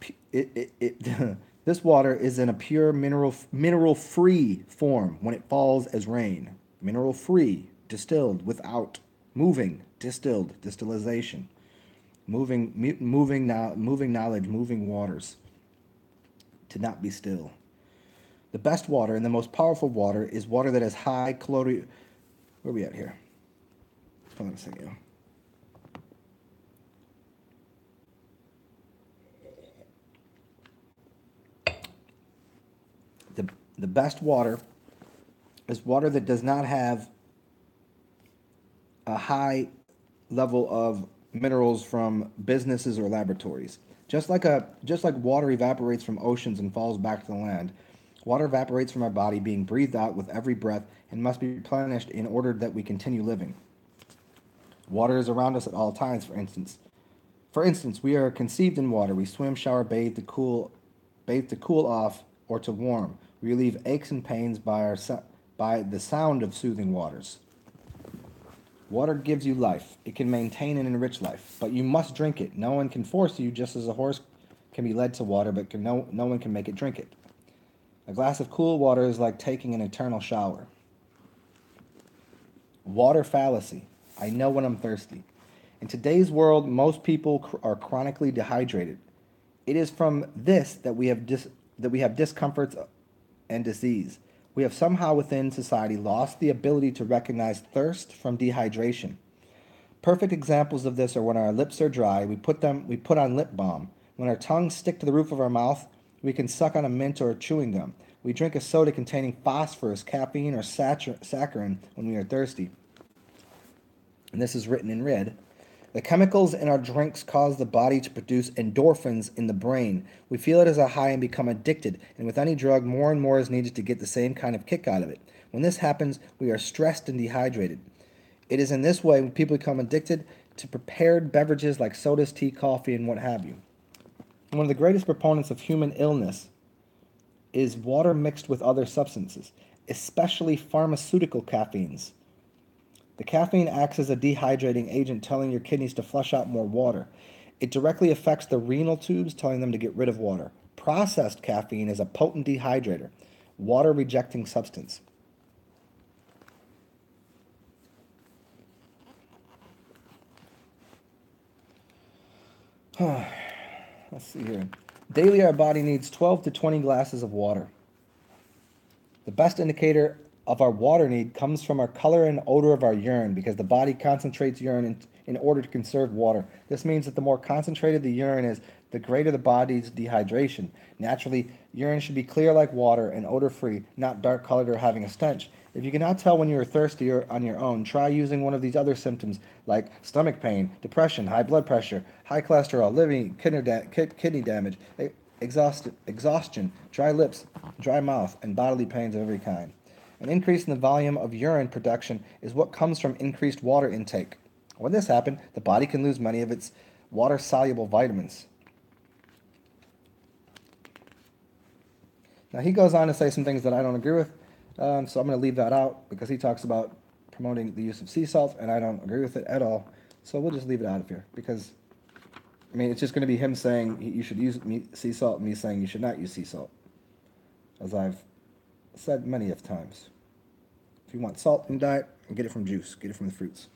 this water is in a pure mineral free form when it falls as rain. Mineral free, distilled without moving, distilled, distillization. Moving knowledge, moving waters to not be still. The best water and the most powerful water is water that has high caloric. Where are we at here? Hold on a second. The, the best water is water that does not have a high level of minerals from businesses or laboratories. Just like water evaporates from oceans and falls back to the land, water evaporates from our body, being breathed out with every breath, and must be replenished in order that we continue living. Water is around us at all times, for instance. For instance, we are conceived in water. We swim, shower, bathe to cool off or to warm. We relieve aches and pains by the sound of soothing waters. Water gives you life. It can maintain and enrich life, but you must drink it. No one can force you, just as a horse can be led to water, but no one can make it drink it. A glass of cool water is like taking an eternal shower. Water fallacy. I know when I'm thirsty. In today's world, most people are chronically dehydrated. It is from this that we have that we have discomforts and disease. We have somehow within society lost the ability to recognize thirst from dehydration. Perfect examples of this are when our lips are dry, we put on lip balm. When our tongues stick to the roof of our mouth, we can suck on a mint or a chewing gum. We drink a soda containing phosphorus, caffeine, or saccharin when we are thirsty. And this is written in red. The chemicals in our drinks cause the body to produce endorphins in the brain. We feel it as a high and become addicted, and with any drug, more and more is needed to get the same kind of kick out of it. When this happens, we are stressed and dehydrated. It is in this way when people become addicted to prepared beverages like sodas, tea, coffee, and what have you. One of the greatest proponents of human illness is water mixed with other substances, especially pharmaceutical caffeines. The caffeine acts as a dehydrating agent, telling your kidneys to flush out more water. It directly affects the renal tubes, telling them to get rid of water. Processed caffeine is a potent dehydrator, water rejecting substance. Let's see here. Daily, our body needs 12 to 20 glasses of water. The best indicator of our water need comes from our color and odor of our urine, because the body concentrates urine in order to conserve water. This means that the more concentrated the urine is, the greater the body's dehydration. Naturally, urine should be clear like water and odor-free, not dark-colored or having a stench. If you cannot tell when you are thirsty or on your own, try using one of these other symptoms like stomach pain, depression, high blood pressure, high cholesterol, living, kidney damage, exhaustion, dry lips, dry mouth, and bodily pains of every kind. An increase in the volume of urine production is what comes from increased water intake. When this happens, the body can lose many of its water-soluble vitamins. Now, he goes on to say some things that I don't agree with, so I'm going to leave that out because he talks about promoting the use of sea salt, and I don't agree with it at all. So we'll just leave it out of here because, I mean, it's just going to be him saying you should use sea salt and me saying you should not use sea salt, as I've said many of times. If you want salt in diet, get it from juice, get it from the fruits.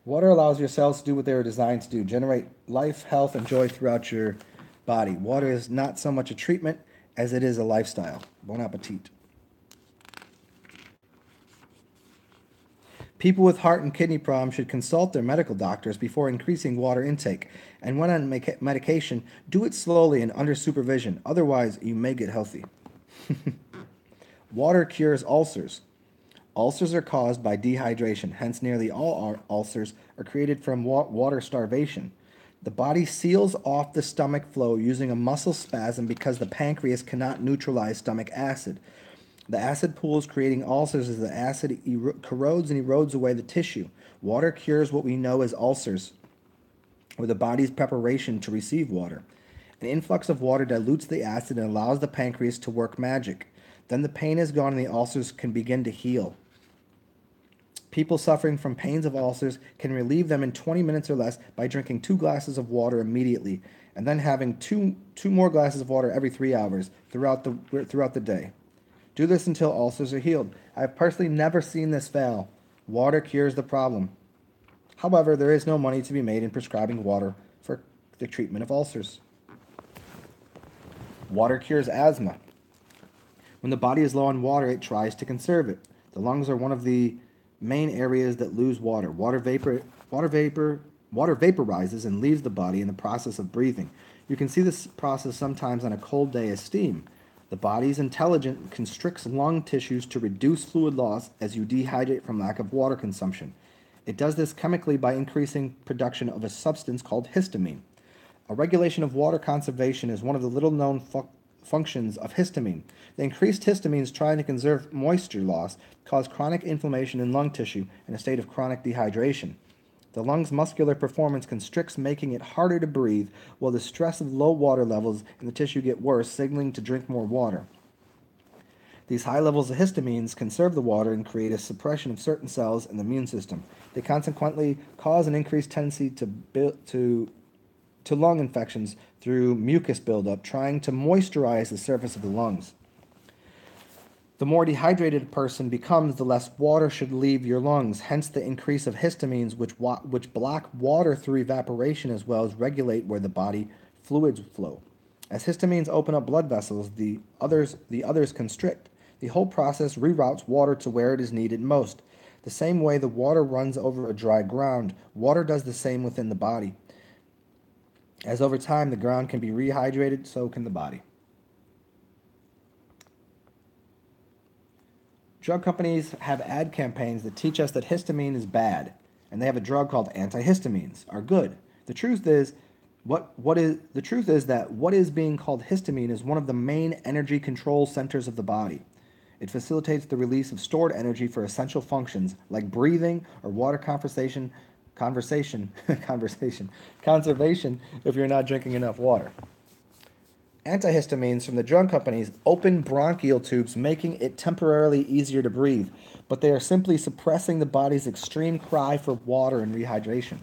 Water allows your cells to do what they were designed to do, generate life, health, and joy throughout your body. Water is not so much a treatment as it is a lifestyle. Bon appetit. People with heart and kidney problems should consult their medical doctors before increasing water intake, and when on medication, do it slowly and under supervision. Otherwise, you may get healthy. Water cures ulcers. Ulcers are caused by dehydration, hence nearly all ulcers are created from water starvation. The body seals off the stomach flow using a muscle spasm because the pancreas cannot neutralize stomach acid. The acid pools creating ulcers as the acid corrodes and erodes away the tissue. Water cures what we know as ulcers, or the body's preparation to receive water. An influx of water dilutes the acid and allows the pancreas to work magic. Then the pain is gone and the ulcers can begin to heal. People suffering from pains of ulcers can relieve them in 20 minutes or less by drinking 2 glasses of water immediately, and then having two more glasses of water every 3 hours throughout the day. Do this until ulcers are healed. I have personally never seen this fail. Water cures the problem. However, there is no money to be made in prescribing water for the treatment of ulcers. Water cures asthma. When the body is low on water, it tries to conserve it. The lungs are one of the main areas that lose water. Water vaporizes and leaves the body in the process of breathing. You can see this process sometimes on a cold day as steam. The body's intelligence constricts lung tissues to reduce fluid loss as you dehydrate from lack of water consumption. It does this chemically by increasing production of a substance called histamine. A regulation of water conservation is one of the little-known functions of histamine. The increased histamines trying to conserve moisture loss cause chronic inflammation in lung tissue and a state of chronic dehydration. The lungs' muscular performance constricts, making it harder to breathe, while the stress of low water levels in the tissue get worse, signaling to drink more water. These high levels of histamines conserve the water and create a suppression of certain cells in the immune system. They consequently cause an increased tendency to lung infections through mucus buildup, trying to moisturize the surface of the lungs. The more dehydrated a person becomes, the less water should leave your lungs, hence the increase of histamines, which block water through evaporation as well as regulate where the body fluids flow. As histamines open up blood vessels, the others constrict. The whole process reroutes water to where it is needed most. The same way the water runs over a dry ground, water does the same within the body. As over time the ground can be rehydrated, so can the body. Drug companies have ad campaigns that teach us that histamine is bad, and they have a drug called antihistamines are good. The truth is, that what is being called histamine is one of the main energy control centers of the body. It facilitates the release of stored energy for essential functions like breathing or water conservation if you're not drinking enough water. Antihistamines from the drug companies open bronchial tubes, making it temporarily easier to breathe, but they are simply suppressing the body's extreme cry for water and rehydration.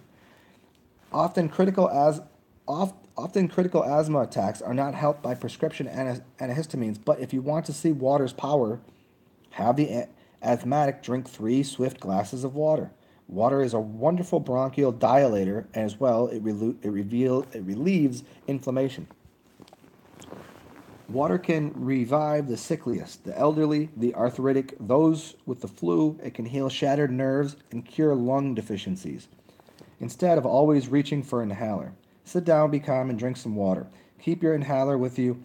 Often critical asthma attacks are not helped by prescription antihistamines, but if you want to see water's power, have the asthmatic drink 3 swift glasses of water. Water is a wonderful bronchial dilator, and as well, it relieves inflammation. Water can revive the sickliest, the elderly, the arthritic, those with the flu. It can heal shattered nerves and cure lung deficiencies. Instead of always reaching for an inhaler, sit down, be calm, and drink some water. Keep your inhaler with you,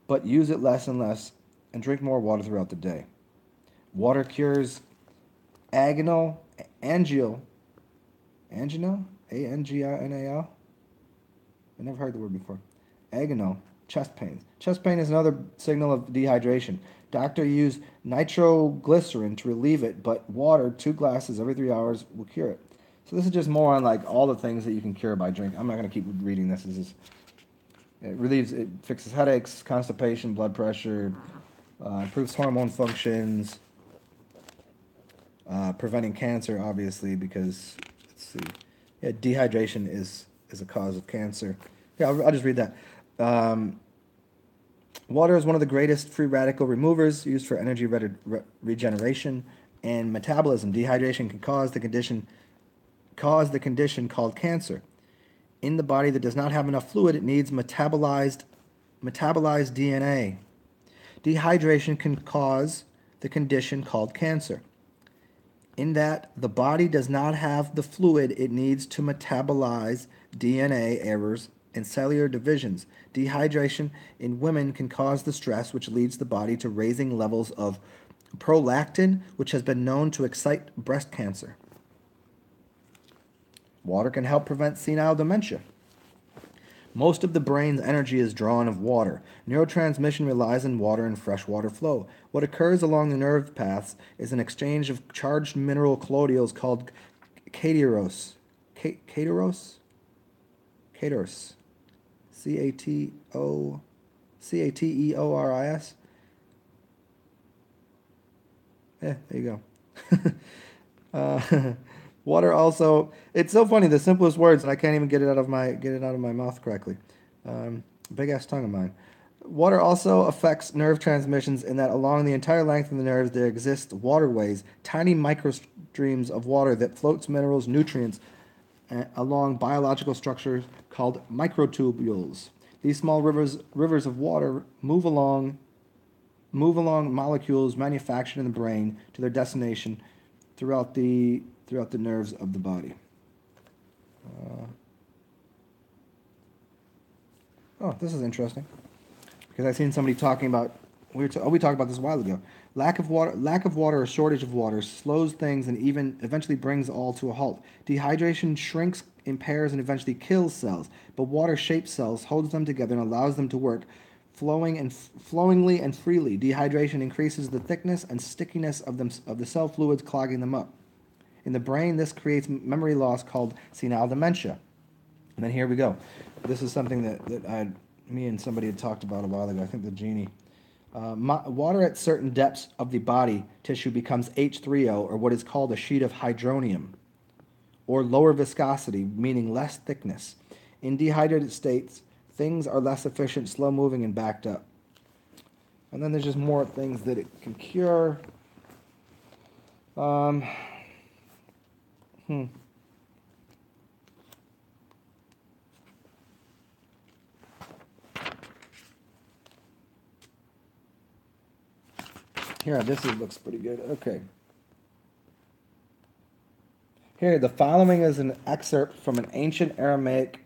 but use it less and less, and drink more water throughout the day. Water cures anginal, A-N-G-I-N-A-L? I never heard the word before. Anginal, chest pains. Chest pain is another signal of dehydration. Doctor used nitroglycerin to relieve it, but water, 2 glasses every 3 hours, will cure it. So this is just more on like all the things that you can cure by drinking. I'm not going to keep reading this. It fixes headaches, constipation, blood pressure, improves hormone functions, preventing cancer, obviously, because, let's see, yeah, dehydration is a cause of cancer. Yeah, I'll just read that. Water is one of the greatest free radical removers used for energy regeneration and metabolism. Dehydration can cause the condition called cancer. In the body that does not have enough fluid, it needs metabolized DNA. Dehydration can cause the condition called cancer. In that the body does not have the fluid it needs to metabolize DNA errors and cellular divisions. Dehydration in women can cause the stress which leads the body to raising levels of prolactin, which has been known to excite breast cancer. Water can help prevent senile dementia. Most of the brain's energy is drawn of water. Neurotransmission relies on water and freshwater flow. What occurs along the nerve paths is an exchange of charged mineral colloidals called cateros. Cateros? Cateoris. There you go. Water also, it's so funny, the simplest words, and I can't even get it out of my mouth correctly. Big ass tongue of mine. Water also affects nerve transmissions in that along the entire length of the nerves there exist waterways, tiny microstreams of water that floats minerals, nutrients along biological structures called microtubules. These small rivers of water move along molecules manufactured in the brain to their destination throughout the nerves of the body. This is interesting because I've seen somebody talking about. We talked about this a while ago. Lack of water or shortage of water slows things and even eventually brings all to a halt. Dehydration shrinks, impairs, and eventually kills cells. But water shapes cells, holds them together, and allows them to work flowingly and freely. Dehydration increases the thickness and stickiness of the cell fluids, clogging them up. In the brain, this creates memory loss called senile dementia. And then here we go. This is something that me and somebody had talked about a while ago. I think the genie. Water at certain depths of the body tissue becomes H3O, or what is called a sheet of hydronium, or lower viscosity, meaning less thickness. In dehydrated states, things are less efficient, slow-moving, and backed up. And then there's just more things that it can cure. Here, looks pretty good. Okay. Here, the following is an excerpt from an ancient Aramaic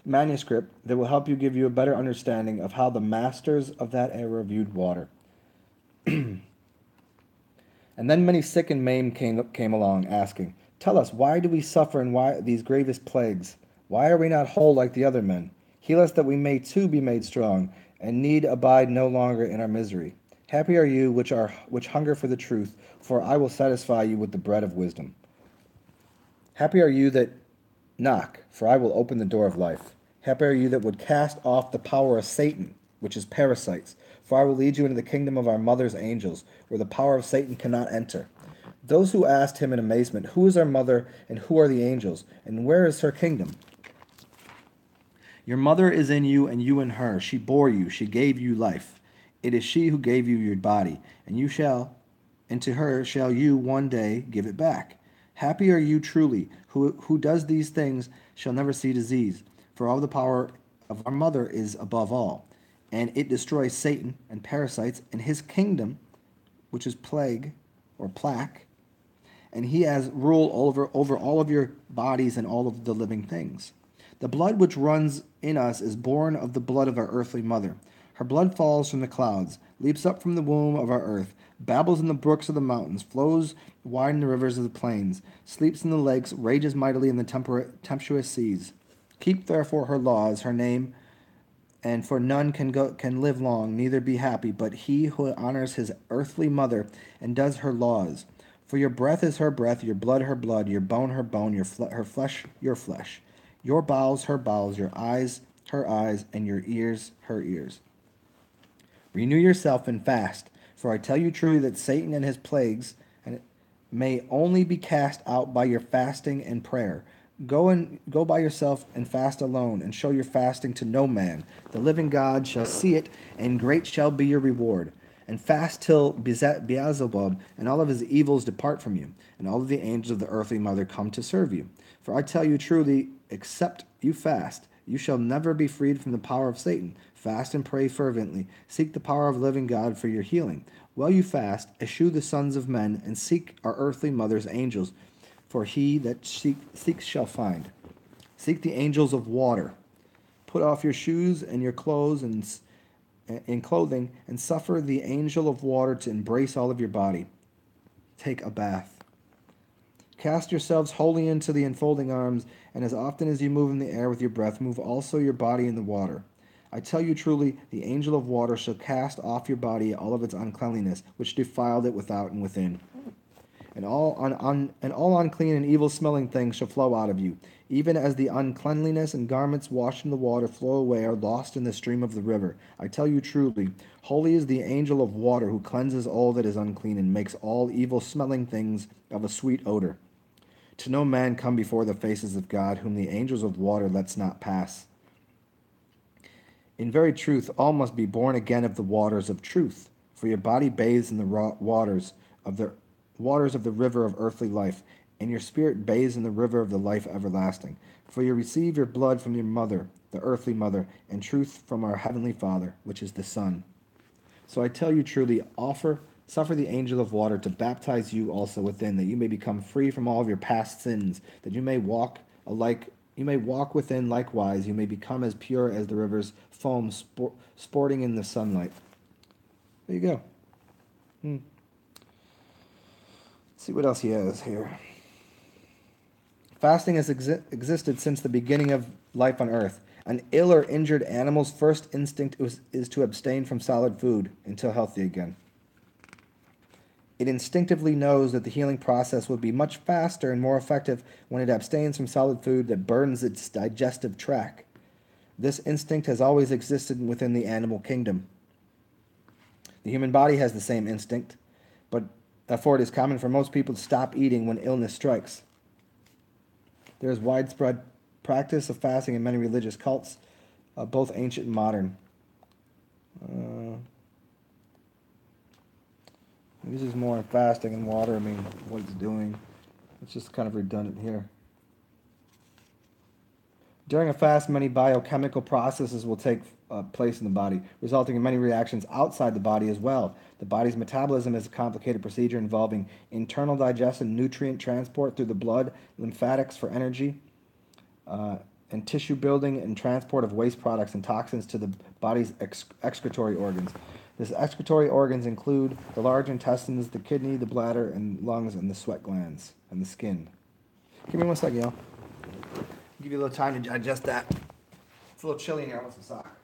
manuscript that will help you give you a better understanding of how the masters of that era viewed water. And then many sick and maimed came along, asking, "Tell us, why do we suffer and why these gravest plagues? Why are we not whole like the other men? Heal us that we may too be made strong, and need abide no longer in our misery. Happy are you which hunger for the truth, for I will satisfy you with the bread of wisdom. Happy are you that knock, for I will open the door of life. Happy are you that would cast off the power of Satan, which is parasites, for I will lead you into the kingdom of our mother's angels, where the power of Satan cannot enter. Those who asked him in amazement, Who is our mother, and who are the angels, and where is her kingdom? Your mother is in you, and you in her. She bore you, she gave you life. It is she who gave you your body, and to her shall you one day give it back. Happy are you truly, who does these things shall never see disease, for all the power of our mother is above all, and it destroys Satan and parasites and his kingdom, which is plague or plaque, and he has rule over all of your bodies and all of the living things. The blood which runs in us is born of the blood of our earthly mother. Her blood falls from the clouds, leaps up from the womb of our earth, babbles in the brooks of the mountains, flows wide in the rivers of the plains, sleeps in the lakes, rages mightily in the tempestuous seas. Keep therefore her laws, her name, and for none can live long, neither be happy, but he who honors his earthly mother and does her laws. For your breath is her breath, your blood her blood, your bone her bone, her flesh your flesh, your bowels her bowels, your eyes her eyes, and your ears her ears. Renew yourself and fast, for I tell you truly that Satan and his plagues may only be cast out by your fasting and prayer. Go by yourself and fast alone, and show your fasting to no man. The living God shall see it, and great shall be your reward. And fast till Beelzebub and all of his evils depart from you, and all of the angels of the earthly mother come to serve you. For I tell you truly, except you fast, you shall never be freed from the power of Satan. Fast and pray fervently. Seek the power of the living God for your healing. While you fast, eschew the sons of men, and seek our earthly mother's angels, for he that seeks shall find. Seek the angels of water. Put off your shoes and your clothes in clothing, and suffer the angel of water to embrace all of your body. Take a bath. Cast yourselves wholly into the enfolding arms, and as often as you move in the air with your breath, move also your body in the water. I tell you truly, the angel of water shall cast off your body all of its uncleanliness, which defiled it without and within. And all unclean and evil-smelling things shall flow out of you, even as the uncleanliness and garments washed in the water flow away are lost in the stream of the river. I tell you truly, holy is the angel of water who cleanses all that is unclean and makes all evil-smelling things of a sweet odor. To no man come before the faces of God, whom the angels of water lets not pass. In very truth, all must be born again of the waters of truth, for your body bathes in the waters of the river of earthly life, and your spirit bathes in the river of the life everlasting. For you receive your blood from your mother, the earthly mother, and truth from our heavenly Father, which is the Son. So I tell you truly, suffer the angel of water to baptize you also within, that you may become free from all of your past sins, that you may walk within likewise, you may become as pure as the river's foam sporting in the sunlight. There you go. Let's see what else he has here. Fasting has existed since the beginning of life on earth. An ill or injured animal's first instinct is to abstain from solid food until healthy again. It instinctively knows that the healing process would be much faster and more effective when it abstains from solid food that burdens its digestive tract. This instinct has always existed within the animal kingdom. The human body has the same instinct, but therefore it is common for most people to stop eating when illness strikes. There is widespread practice of fasting in many religious cults, both ancient and modern. This is more on fasting and water. I mean, what it's doing. It's just kind of redundant here. During a fast, many biochemical processes will take place in the body, resulting in many reactions outside the body as well. The body's metabolism is a complicated procedure involving internal digestion, nutrient transport through the blood, lymphatics for energy, and tissue building and transport of waste products and toxins to the body's excretory organs. These excretory organs include the large intestines, the kidney, the bladder, and lungs, and the sweat glands, and the skin. Give me 1 second, y'all. Give you a little time to digest that. It's a little chilly in here. I want some sock.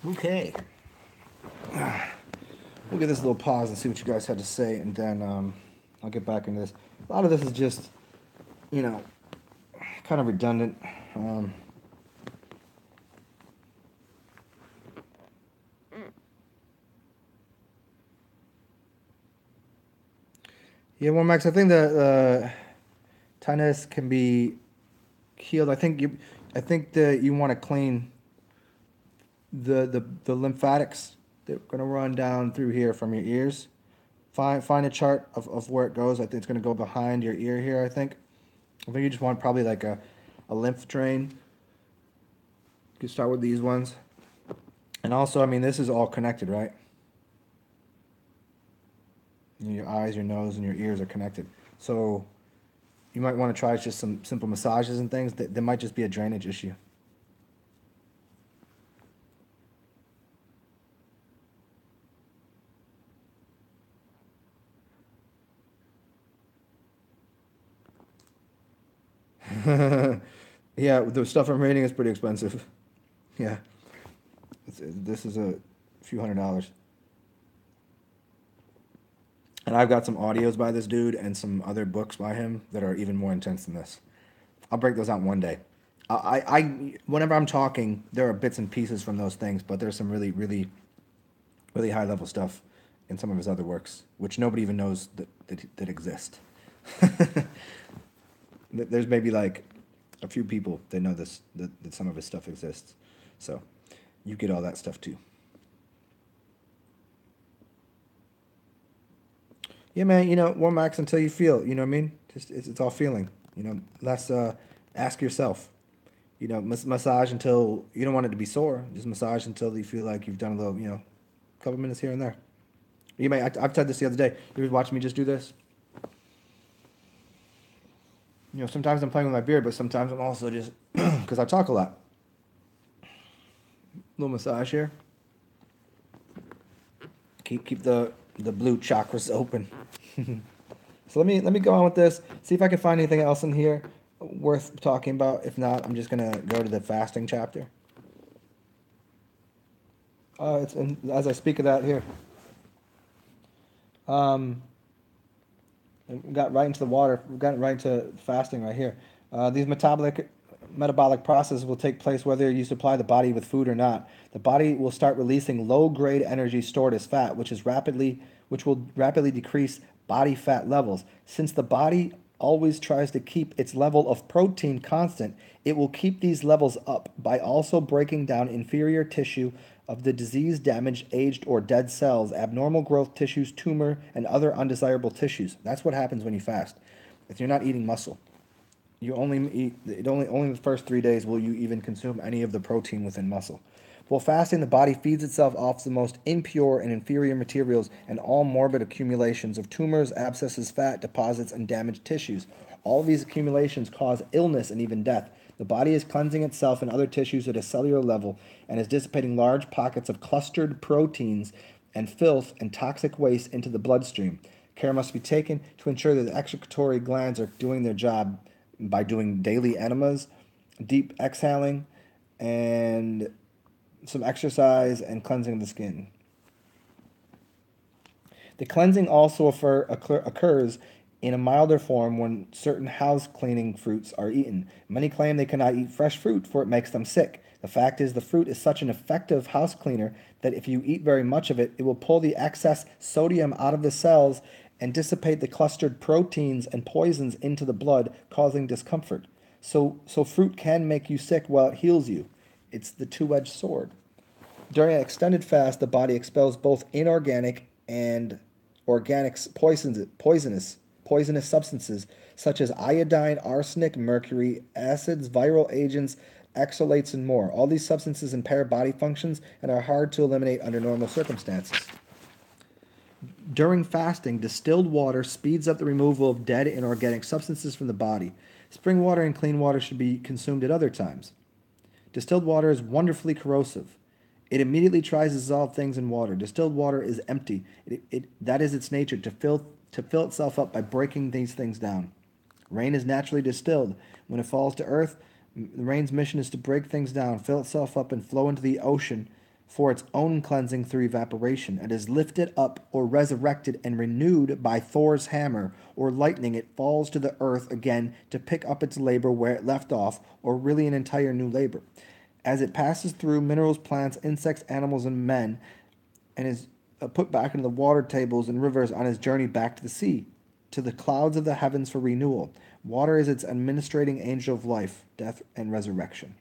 Okay. We'll give this a little pause and see what you guys had to say, and then I'll get back into this. A lot of this is just, you know, kind of redundant. Yeah, well, Max, I think the tinnitus can be healed. I think that you want to clean the lymphatics that are going to run down through here from your ears. Find a chart of where it goes. I think it's going to go behind your ear here, I think you just want probably like a lymph drain. You can start with these ones. And also, I mean, this is all connected, right? Your eyes, your nose, and your ears are connected. So you might want to try just some simple massages and things. There might just be a drainage issue. Yeah, the stuff I'm reading is pretty expensive. Yeah, this is a few $100s. And I've got some audios by this dude and some other books by him that are even more intense than this. I'll break those out one day. Whenever I'm talking, there are bits and pieces from those things, but there's some really, really, really high level stuff in some of his other works, which nobody even knows that exist. There's maybe like a few people that know that some of his stuff exists. So you get all that stuff too. Yeah, man, one max until you feel, you know what I mean? Just it's all feeling. Let's ask yourself. Massage until you don't want it to be sore. Just massage until you feel like you've done a little, couple minutes here and there. I've tried this the other day. You were watching me just do this. Sometimes I'm playing with my beard, but sometimes I'm also just because I talk a lot. Little massage here. Keep the blue chakras open. So let me go on with this. See if I can find anything else in here worth talking about. If not, I'm just gonna go to the fasting chapter. It's as I speak of that here. We got right into the water. We got right into fasting right here. These metabolic processes will take place whether you supply the body with food or not. The body will start releasing low-grade energy stored as fat, which will rapidly decrease body fat levels. Since the body always tries to keep its level of protein constant, it will keep these levels up by also breaking down inferior tissue of the disease, damaged, aged, or dead cells, abnormal growth tissues, tumor, and other undesirable tissues. That's what happens when you fast. If you're not eating muscle. You only eat it only the first 3 days will you even consume any of the protein within muscle. While fasting, the body feeds itself off the most impure and inferior materials and all morbid accumulations of tumors, abscesses, fat deposits, and damaged tissues. All of these accumulations cause illness and even death. The body is cleansing itself and other tissues at a cellular level and is dissipating large pockets of clustered proteins and filth and toxic waste into the bloodstream. Care must be taken to ensure that the excretory glands are doing their job by doing daily enemas, deep exhaling, and some exercise and cleansing the skin. The cleansing also occurs in a milder form when certain house cleaning fruits are eaten. Many claim they cannot eat fresh fruit for it makes them sick. The fact is, the fruit is such an effective house cleaner that if you eat very much of it, it will pull the excess sodium out of the cells and dissipate the clustered proteins and poisons into the blood, causing discomfort. So fruit can make you sick while it heals you. It's the two-edged sword. During an extended fast, the body expels both inorganic and organic poisonous substances such as iodine, arsenic, mercury, acids, viral agents, oxalates, and more. All these substances impair body functions and are hard to eliminate under normal circumstances. During fasting, distilled water speeds up the removal of dead and organic substances from the body. Spring water and clean water should be consumed at other times. Distilled water is wonderfully corrosive. It immediately tries to dissolve things in water. Distilled water is empty. That is its nature, to fill itself up by breaking these things down. Rain is naturally distilled. When it falls to earth, the rain's mission is to break things down, fill itself up, and flow into the ocean for its own cleansing through evaporation. It is lifted up or resurrected and renewed by Thor's hammer or lightning. It falls to the earth again to pick up its labor where it left off, or really an entire new labor. As it passes through minerals, plants, insects, animals, and men, and is put back into the water tables and rivers on his journey back to the sea, to the clouds of the heavens for renewal. Water is its administrating angel of life, death, and resurrection.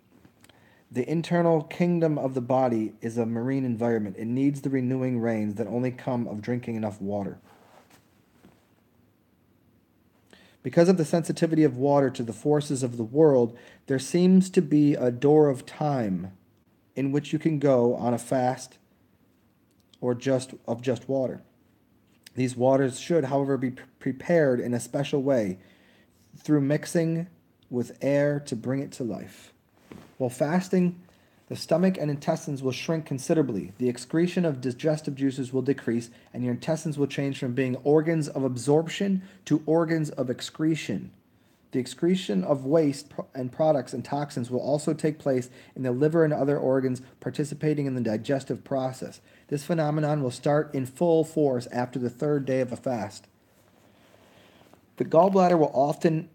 The internal kingdom of the body is a marine environment. It needs the renewing rains that only come of drinking enough water. Because of the sensitivity of water to the forces of the world, there seems to be a door of time in which you can go on a fast or just water. These waters should, however, be prepared in a special way through mixing with air to bring it to life. While fasting, the stomach and intestines will shrink considerably. The excretion of digestive juices will decrease, and your intestines will change from being organs of absorption to organs of excretion. The excretion of waste and products and toxins will also take place in the liver and other organs participating in the digestive process. This phenomenon will start in full force after the third day of a fast. The gallbladder will often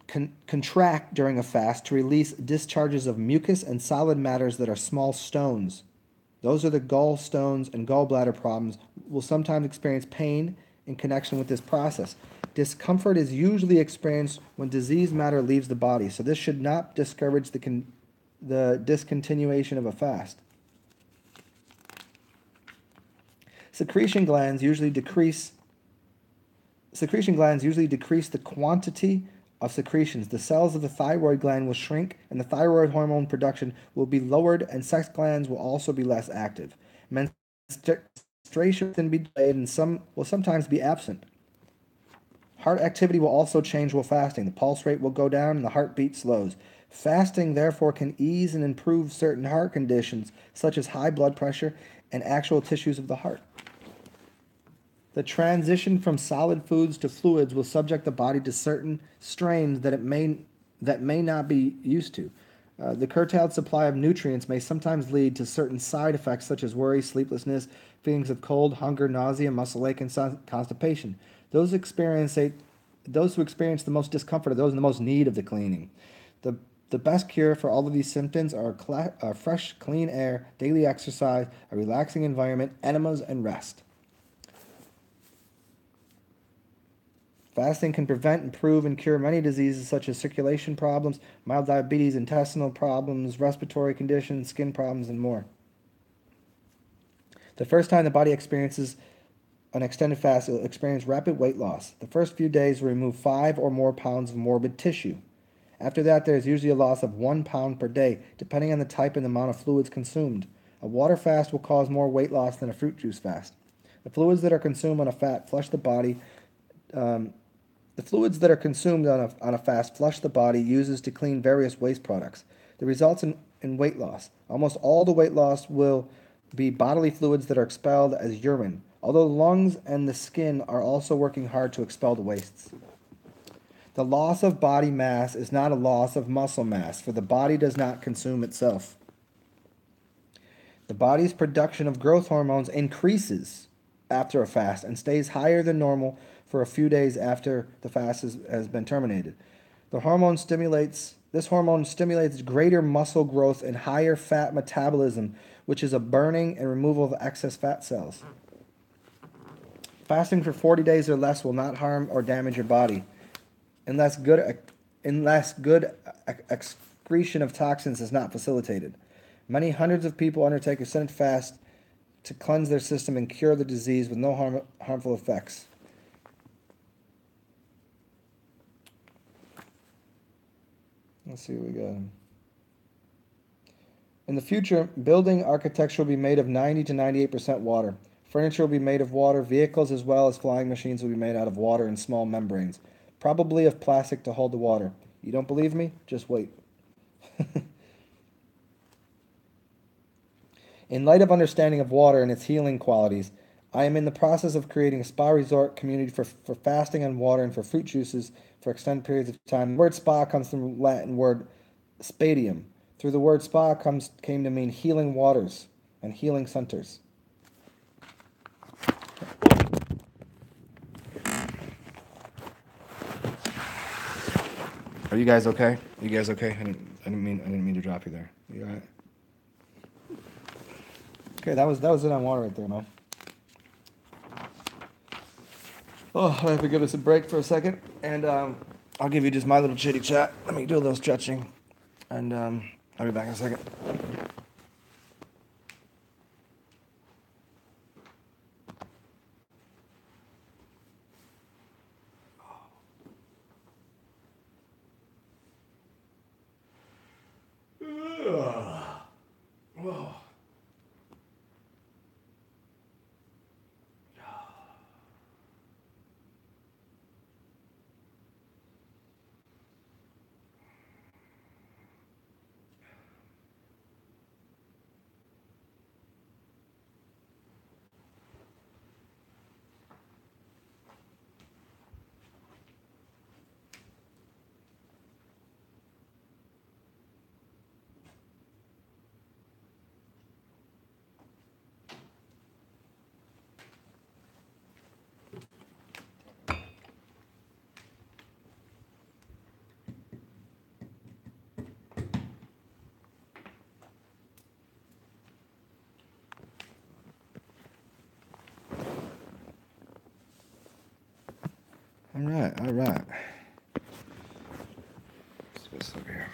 contract during a fast to release discharges of mucus and solid matters that are small stones. Those are the gallstones, and gallbladder problems will sometimes experience pain in connection with this process. Discomfort is usually experienced when diseased matter leaves the body, so this should not discourage the discontinuation of a fast. Secretion glands usually decrease the quantity of secretions. The cells of the thyroid gland will shrink, and the thyroid hormone production will be lowered, and sex glands will also be less active. Menstruation can be delayed, and will sometimes be absent. Heart activity will also change while fasting. The pulse rate will go down, and the heartbeat slows. Fasting, therefore, can ease and improve certain heart conditions, such as high blood pressure and actual tissues of the heart. The transition from solid foods to fluids will subject the body to certain strains that may not be used to. The curtailed supply of nutrients may sometimes lead to certain side effects such as worry, sleeplessness, feelings of cold, hunger, nausea, muscle ache, and constipation. Those who experience the most discomfort are those in the most need of the cleaning. The best cure for all of these symptoms are fresh, clean air, daily exercise, a relaxing environment, enemas, and rest. Fasting can prevent, improve, and cure many diseases such as circulation problems, mild diabetes, intestinal problems, respiratory conditions, skin problems, and more. The first time the body experiences an extended fast, it will experience rapid weight loss. The first few days will remove 5 or more pounds of morbid tissue. After that, there is usually a loss of 1 pound per day, depending on the type and the amount of fluids consumed. A water fast will cause more weight loss than a fruit juice fast. The fluids that are consumed on a fat flush the body. The fluids that are consumed on a fast flush the body uses to clean various waste products. The results in weight loss. Almost all the weight loss will be bodily fluids that are expelled as urine, although the lungs and the skin are also working hard to expel the wastes. The loss of body mass is not a loss of muscle mass, for the body does not consume itself. The body's production of growth hormones increases after a fast and stays higher than normal for a few days after the fast has been terminated. This hormone stimulates greater muscle growth and higher fat metabolism, which is a burning and removal of excess fat cells. Fasting for 40 days or less will not harm or damage your body unless good excretion of toxins is not facilitated. Many hundreds of people undertake extended fast to cleanse their system and cure the disease with no harmful effects. Let's see what we got. In the future, building architecture will be made of 90 to 98% water. Furniture will be made of water. Vehicles as well as flying machines will be made out of water and small membranes, probably of plastic to hold the water. You don't believe me? Just wait. In light of understanding of water and its healing qualities, I am in the process of creating a spa resort community for fasting on water and for fruit juices for extended periods of time. The word spa comes from the Latin word spadium. Through the word spa came to mean healing waters and healing centers. Are you guys okay? You guys okay? I didn't mean to drop you there. You all right? Okay, that was it on water right there, man. Oh, I have to give us a break for a second, and I'll give you just my little chitty chat. Let me do a little stretching, and I'll be back in a second. Whoa. All right. Let's put this over here.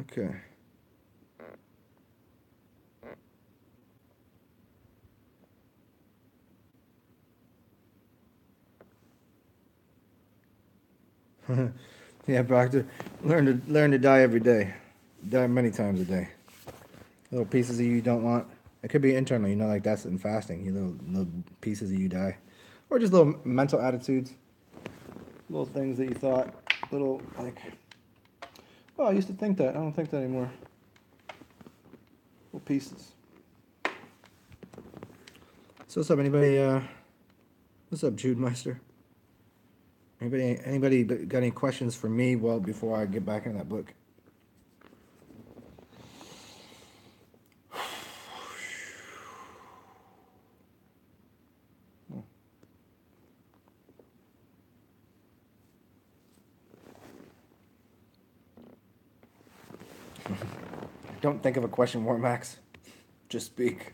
Okay. Yeah, Proctor. Learn to die every day. Die many times a day. Little pieces of you don't want. It could be internal, like that's in fasting. Little pieces of you die, or just little mental attitudes, little things that you thought, little like, oh, I used to think that. I don't think that anymore. Little pieces. So what's up, anybody? What's up, Jude Meister? Anybody got any questions for me? Well, before I get back into that book. Don't think of a question, Warmax. Just speak.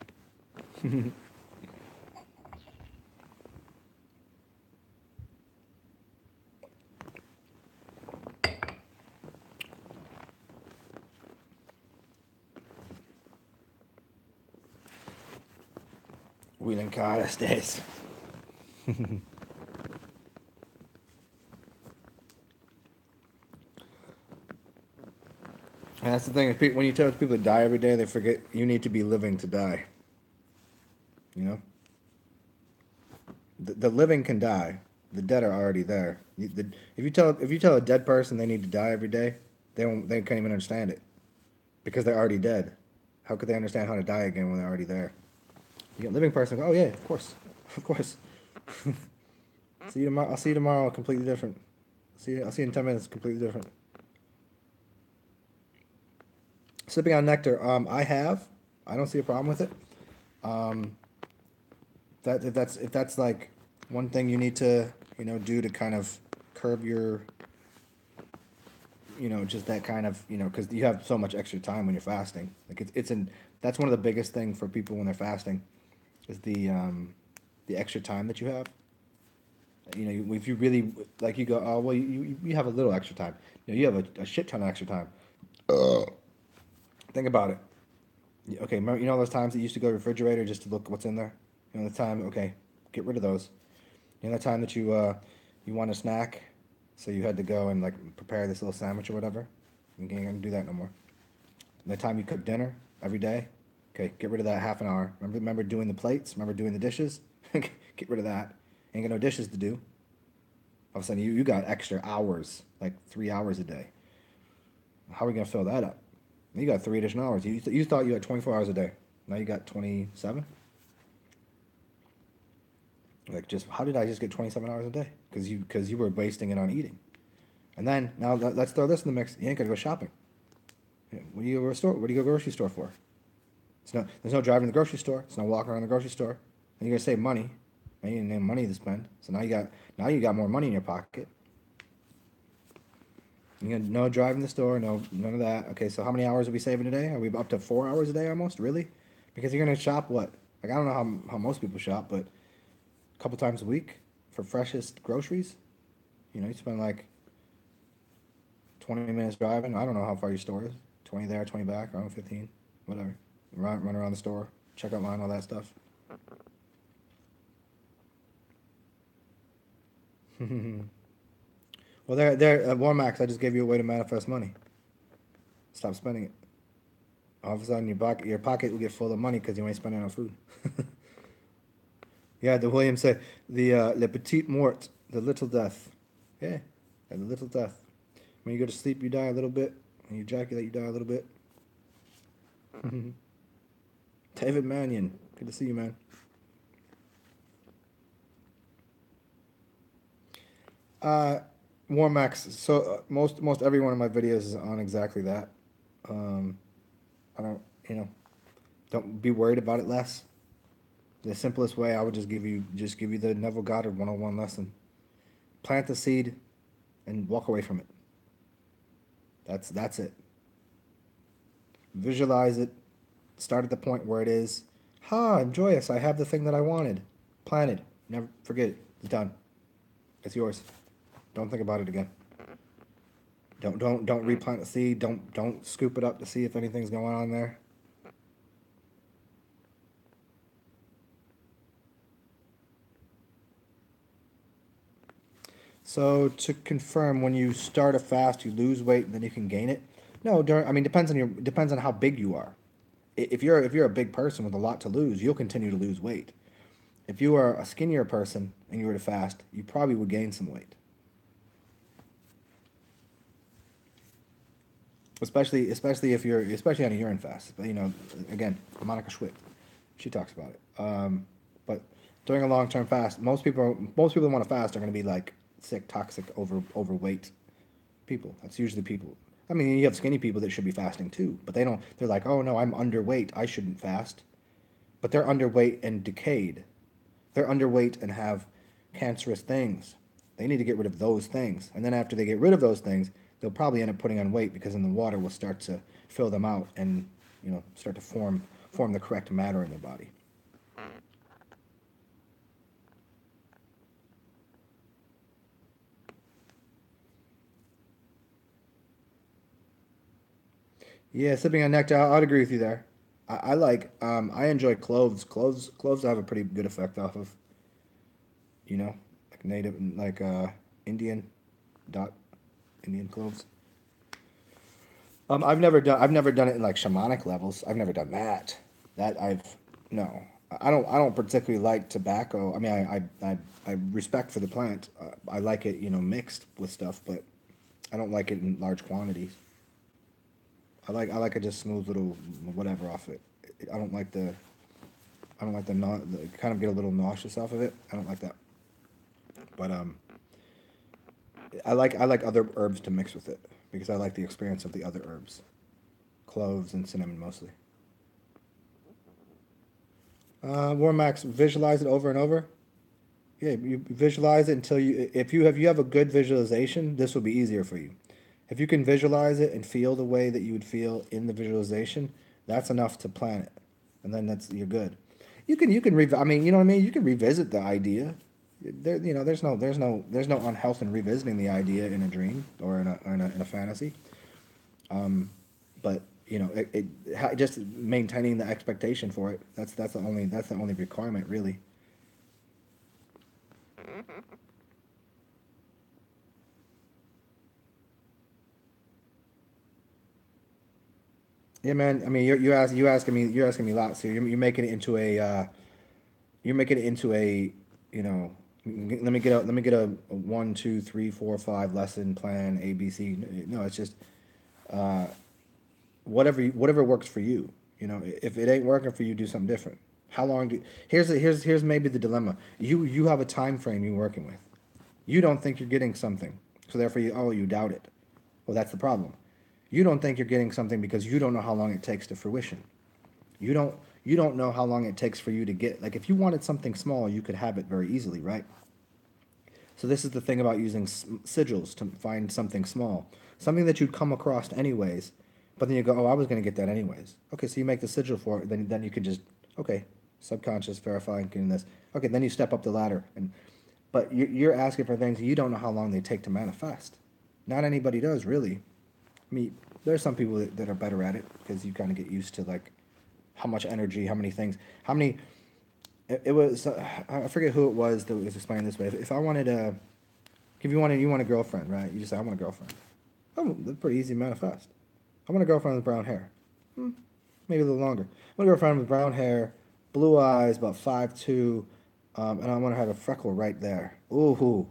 wheeling car these days. And that's the thing. When you tell people to die every day, they forget you need to be living to die. You know? The living can die. The dead are already there. If you tell a dead person they need to die every day, they can't even understand it because they're already dead. How could they understand how to die again when they're already there? You get a living person. Oh yeah, of course, of course. See you tomorrow. I'll see you tomorrow. Completely different. I'll see you in 10 minutes. Completely different. Sipping on nectar. I don't see a problem with it. Um, if that's like one thing you need to do to kind of curb your just that kind of because you have so much extra time when you're fasting. Like that's one of the biggest thing for people when they're fasting is the extra time that you have. If you really like you go, oh well, you have a little extra time. You have a shit ton of extra time. Think about it. Okay, remember, those times that you used to go to the refrigerator just to look what's in there? The time, okay, get rid of those. The time that you want a snack, so you had to go and like prepare this little sandwich or whatever. You ain't gonna do that no more. And the time you cook dinner every day, okay, get rid of that half an hour. Remember doing the plates? Remember doing the dishes? Get rid of that. Ain't got no dishes to do. All of a sudden you got extra hours, like 3 hours a day. How are we gonna fill that up? You got 3 additional hours. You thought you had 24 hours a day. Now you got 27? Like, just how did I just get 27 hours a day? Because you were wasting it on eating. And then now let's throw this in the mix. You ain't gonna go shopping. What do you go to a store? What do you go grocery store for? There's no driving to the grocery store. There's no walking around the grocery store. And you're gonna save money. And you didn't have money to spend. So now you got more money in your pocket. You got no driving the store, none of that. Okay, so how many hours are we saving today? Are we up to 4 hours a day almost? Really? Because you're gonna shop what? Like I don't know how most people shop, but a couple times a week for freshest groceries. You spend like 20 minutes driving. I don't know how far your store is. 20 there, 20 back, around 15, whatever. Run around the store, check out line, all that stuff. Well, there at Walmart, I just gave you a way to manifest money. Stop spending it. All of a sudden, your pocket will get full of money because you ain't spending on food. Yeah, the William said the le petit mort, the little death. Yeah, the little death. When you go to sleep, you die a little bit. When you ejaculate, you die a little bit. David Mannion, good to see you, man. Warmax. So most every one of my videos is on exactly that. Um, I don't don't be worried about it less. The simplest way I would just give you the Neville Goddard 101 lesson. Plant the seed and walk away from it. That's it. Visualize it. Start at the point where it is. I'm joyous. I have the thing that I wanted. Plant it. Never forget it. It's done. It's yours. Don't think about it again. Don't replant the seed. Don't scoop it up to see if anything's going on there. So to confirm, when you start a fast, you lose weight and then you can gain it. No, depends on how big you are. If you're a big person with a lot to lose, you'll continue to lose weight. If you are a skinnier person and you were to fast, you probably would gain some weight. Especially on a urine fast. But again, Monica Schwick, she talks about it. But during a long-term fast, most people that want to fast are going to be like sick, toxic, overweight people. That's usually people. I mean, you have skinny people that should be fasting too, but they don't. They're like, oh no, I'm underweight. I shouldn't fast. But they're underweight and decayed. They're underweight and have cancerous things. They need to get rid of those things. And then after they get rid of those things, they'll probably end up putting on weight because then the water will start to fill them out and start to form the correct matter in their body. Yeah, sipping on nectar, I'd agree with you there. I like I enjoy cloves. Cloves have a pretty good effect off of, you know, like native like Indian dot Indian cloves. I've never done it in like shamanic levels. I've never done that. That I've no. I don't particularly like tobacco. I mean, I respect for the plant. I like it, you know, mixed with stuff, but I don't like it in large quantities. I like a just smooth little whatever off it. I don't like the kind of get a little nauseous off of it. I don't like that. But I like other herbs to mix with it because I like the experience of the other herbs, cloves and cinnamon mostly. War Max, visualize it over and over. Yeah, you visualize it until you have a good visualization, this will be easier for you. If you can visualize it and feel the way that you would feel in the visualization, that's enough to plan it, and then that's you're good. You can I mean, you know what I mean. You can revisit the idea. There, you know, there's no unhealth in revisiting the idea in a dream or in a fantasy. But you know, just maintaining the expectation for it. That's the only requirement really. Yeah, man. I mean, you're asking me lots here. You're making it into a you're making it into a you know. Let me get a 1, 2, 3, 4, 5 lesson plan ABC. No, it's just whatever works for you. You know, if it ain't working for you, do something different. How long do here's maybe the dilemma. You have a time frame you're working with. You don't think you're getting something, so therefore you doubt it. Well, that's the problem. You don't think you're getting something because you don't know how long it takes to fruition. You don't you don't know how long it takes for you to get like if you wanted something small, you could have it very easily, right? So this is the thing about using sigils to find something small, something that you'd come across anyways, but then you go, oh, I was going to get that anyways. Okay, so you make the sigil for it, then you can just okay, subconscious verifying getting this. Okay, then you step up the ladder, and but you're asking for things you don't know how long they take to manifest. Not anybody does really. I mean, there's some people that are better at it because you kind of get used to like how much energy, how many things, how many. It was I forget who it was that was explaining this way. If I wanted a, if you want a girlfriend, right? You just say I want a girlfriend. Oh, that's pretty easy to manifest. I want a girlfriend with brown hair. Maybe a little longer. I want a girlfriend with brown hair, blue eyes, about 5'2", and I want to have a freckle right there. Ooh,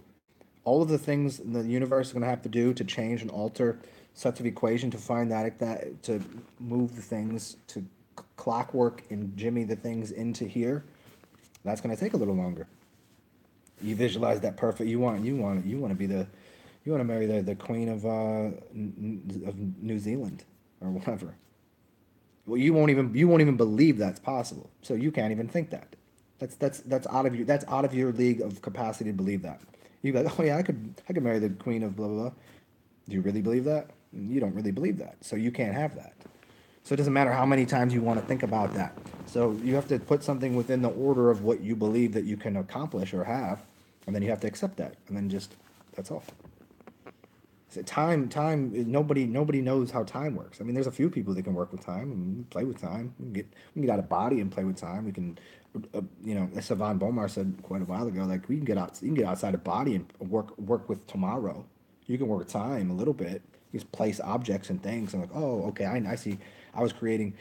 all of the things the universe is going to have to do to change and alter sets of equation to find that to move the things to clockwork and jimmy the things into here. That's going to take a little longer. You visualize that perfect. You want to be the you want to marry the queen of of New Zealand or whatever. Well, you won't even believe that's possible. So you can't even think that. That's out of your league of capacity to believe that. You be like, oh yeah, I could marry the queen of blah blah blah. Do you really believe that? You don't really believe that. So you can't have that. So it doesn't matter how many times you want to think about that. So you have to put something within the order of what you believe that you can accomplish or have, and then you have to accept that, and then just that's all. So nobody knows how time works. I mean, there's a few people that can work with time and play with time. We can get out of body and play with time. We can, you know, as Savan Bomar said quite a while ago, like we can get out, you can get outside of body and work with tomorrow. You can work with time a little bit. You just place objects and things and like, oh, okay, I see. I was creating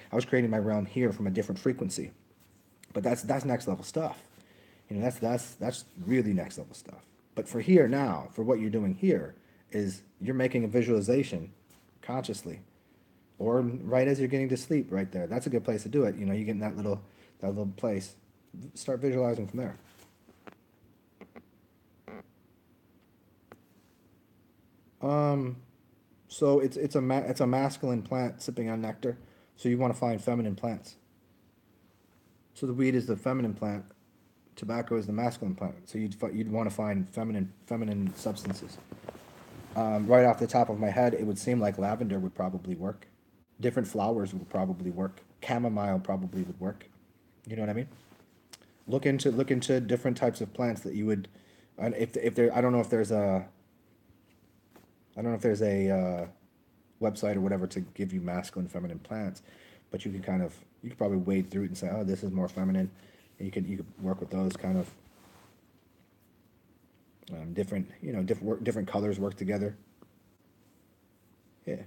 my realm here from a different frequency, but that's next level stuff. You know, that's really next level stuff. But for here now, for what you're doing here, is you're making a visualization consciously, or right as you're getting to sleep, right there. That's a good place to do it. You know, you get in that little place, start visualizing from there. Um, so it's a masculine plant sipping on nectar. So you want to find feminine plants. So the weed is the feminine plant, tobacco is the masculine plant. So you'd want to find feminine substances. Right off the top of my head, it would seem like lavender would probably work. Different flowers would probably work. Chamomile probably would work. You know what I mean? Look into different types of plants that you would, and if there I don't know if there's a I don't know if there's a website or whatever to give you masculine feminine plants, but you can kind of you could probably wade through it and say, oh, this is more feminine. And you could work with those kind of different, different colors work together. Yeah.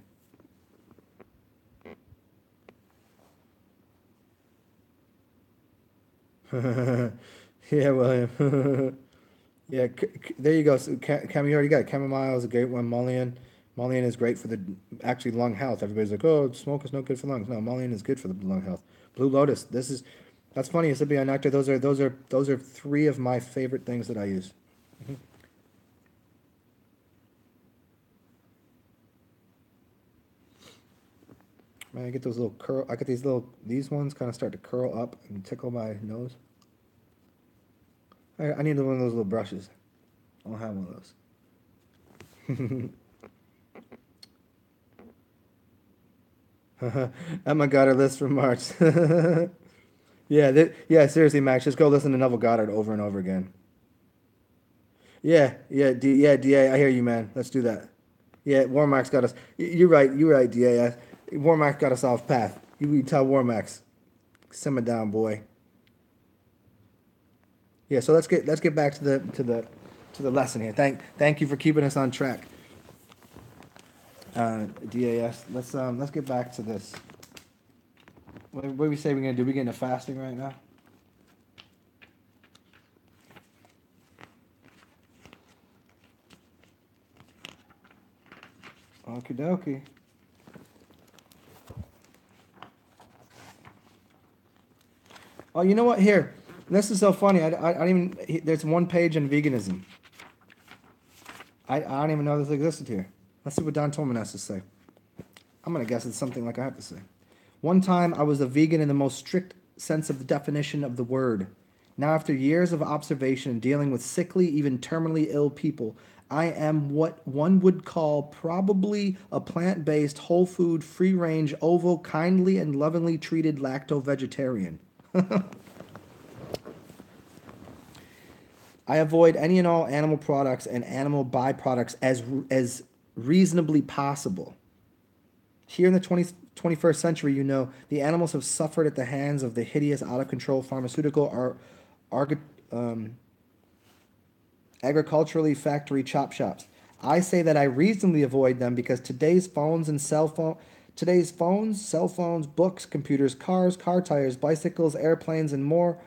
Yeah, William. Yeah, there you go. So, you already got it. Chamomile is a great one. Mullein is great for the actually lung health. Everybody's like, oh, smoke is no good for lungs. No, mullein is good for the lung health. Blue lotus. That's funny. Acipia nectar. Those are three of my favorite things that I use. Mhm. Man, I get those little curl. I get these ones kind of start to curl up and tickle my nose. I need one of those little brushes. I don't have one of those. Emma got her list for March. Yeah, yeah. Seriously, Max, just go listen to Neville Goddard over and over again. Yeah, Da. I hear you, man. Let's do that. Yeah, Warmax got us. You're right. You're right, Da. Yeah. Warmax got us off path. You tell Warmax, simmer down, boy. Yeah. So let's get back to the lesson here. Thank you for keeping us on track. DAS. Let's get back to this. What do we say we're gonna do? We getting into fasting right now? Okie dokie. Oh, you know what? Here, this is so funny. I don't even. There's one page on veganism. I don't even know this existed here. Let's see what Don Tolman has to say. I'm gonna guess it's something like I have to say. One time I was a vegan in the most strict sense of the definition of the word. Now, after years of observation and dealing with sickly, even terminally ill people, I am what one would call probably a plant based, whole food, free range, ovo, kindly and lovingly treated lacto vegetarian. I avoid any and all animal products and animal byproducts as reasonably possible. Here in the 21st century, the animals have suffered at the hands of the hideous, out of control pharmaceutical ar- um, agriculturally factory chop shops. I say that I reasonably avoid them because today's phones, cell phones, books, computers, cars, car tires, bicycles, airplanes, and more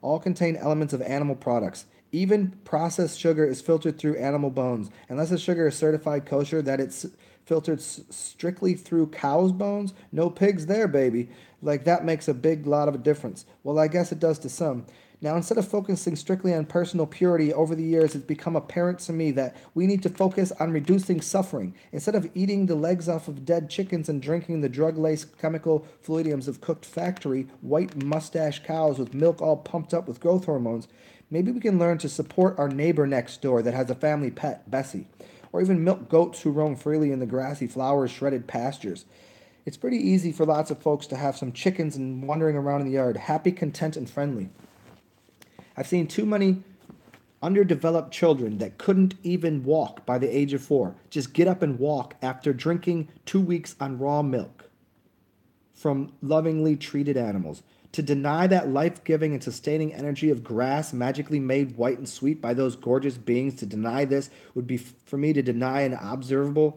all contain elements of animal products. Even processed sugar is filtered through animal bones. Unless the sugar is certified kosher, that it's filtered strictly through cow's bones, no pigs there, baby. Like that makes a big lot of a difference. Well, I guess it does to some. Now, instead of focusing strictly on personal purity, over the years it's become apparent to me that we need to focus on reducing suffering. Instead of eating the legs off of dead chickens and drinking the drug-laced chemical fluidiums of cooked factory, white mustache cows with milk all pumped up with growth hormones, maybe we can learn to support our neighbor next door that has a family pet, Bessie, or even milk goats who roam freely in the grassy, flower-shredded pastures. It's pretty easy for lots of folks to have some chickens and wandering around in the yard, happy, content, and friendly. I've seen too many underdeveloped children that couldn't even walk by the age of 4 just get up and walk after drinking 2 weeks on raw milk from lovingly treated animals. To deny that life giving and sustaining energy of grass magically made white and sweet by those gorgeous beings, to deny this would be for me to deny an observable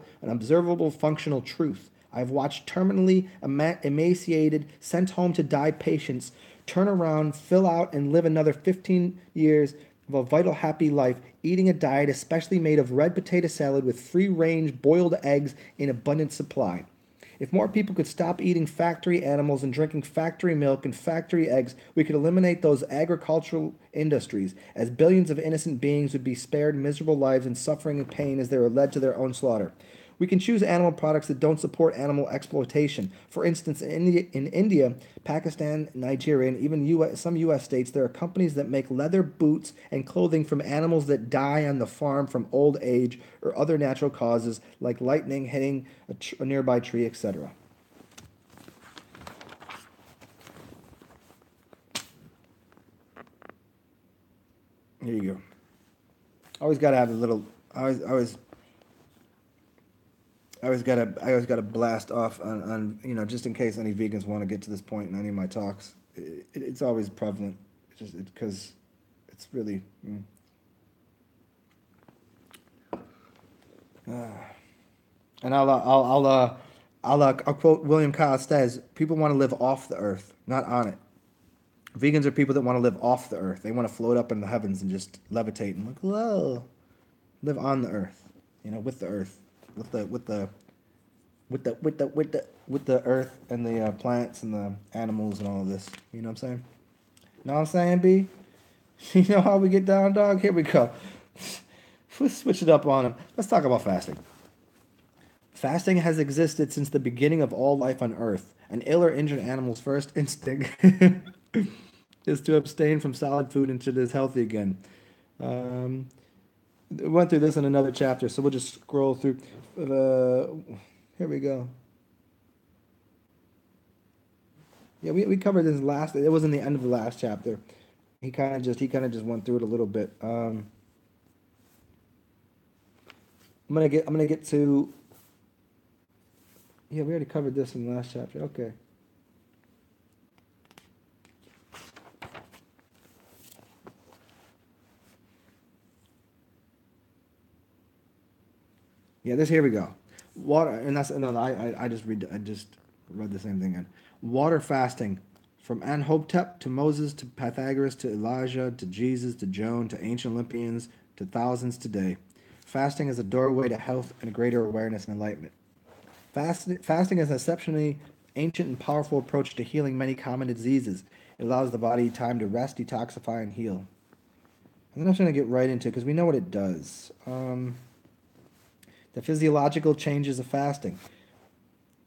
functional truth. I've watched terminally emaciated, sent home to die patients turn around, fill out, and live another 15 years of a vital, happy life, eating a diet especially made of red potato salad with free range boiled eggs in abundant supply. If more people could stop eating factory animals and drinking factory milk and factory eggs, we could eliminate those agricultural industries, as billions of innocent beings would be spared miserable lives and suffering and pain as they were led to their own slaughter. We can choose animal products that don't support animal exploitation. For instance, in India, Pakistan, Nigeria, and even some U.S. states, there are companies that make leather boots and clothing from animals that die on the farm from old age or other natural causes like lightning hitting a nearby tree, etc. Here you go. Always got to have a little. I always I always gotta blast off on just in case any vegans want to get to this point in any of my talks. It's always prevalent. It's just because it's really. And I'll quote William Costes. People want to live off the earth, not on it. Vegans are people that want to live off the earth. They want to float up in the heavens and just levitate and look low, live on the earth, with the earth, with the earth and the plants and the animals and all of this. You know what I'm saying? Know what I'm saying, B? You know how we get down, dog? Here we go. Let's switch it up on them. Let's talk about fasting. Fasting has existed since the beginning of all life on Earth. An ill or injured animal's first instinct is to abstain from solid food until it is healthy again. Um, we went through this in another chapter, so we'll just scroll through. Here we go. Yeah, we covered this last. It was in the end of the last chapter. He kind of just went through it a little bit. I'm gonna get to. Yeah, we already covered this in the last chapter. Okay. Yeah, here we go. Water, and that's no. I just read the same thing again. Water fasting, from Anhotep to Moses to Pythagoras to Elijah to Jesus to Joan to ancient Olympians to thousands today. Fasting is a doorway to health and greater awareness and enlightenment. Fasting is an exceptionally ancient and powerful approach to healing many common diseases. It allows the body time to rest, detoxify, and heal. I'm not going to get right into it because we know what it does. The physiological changes of fasting.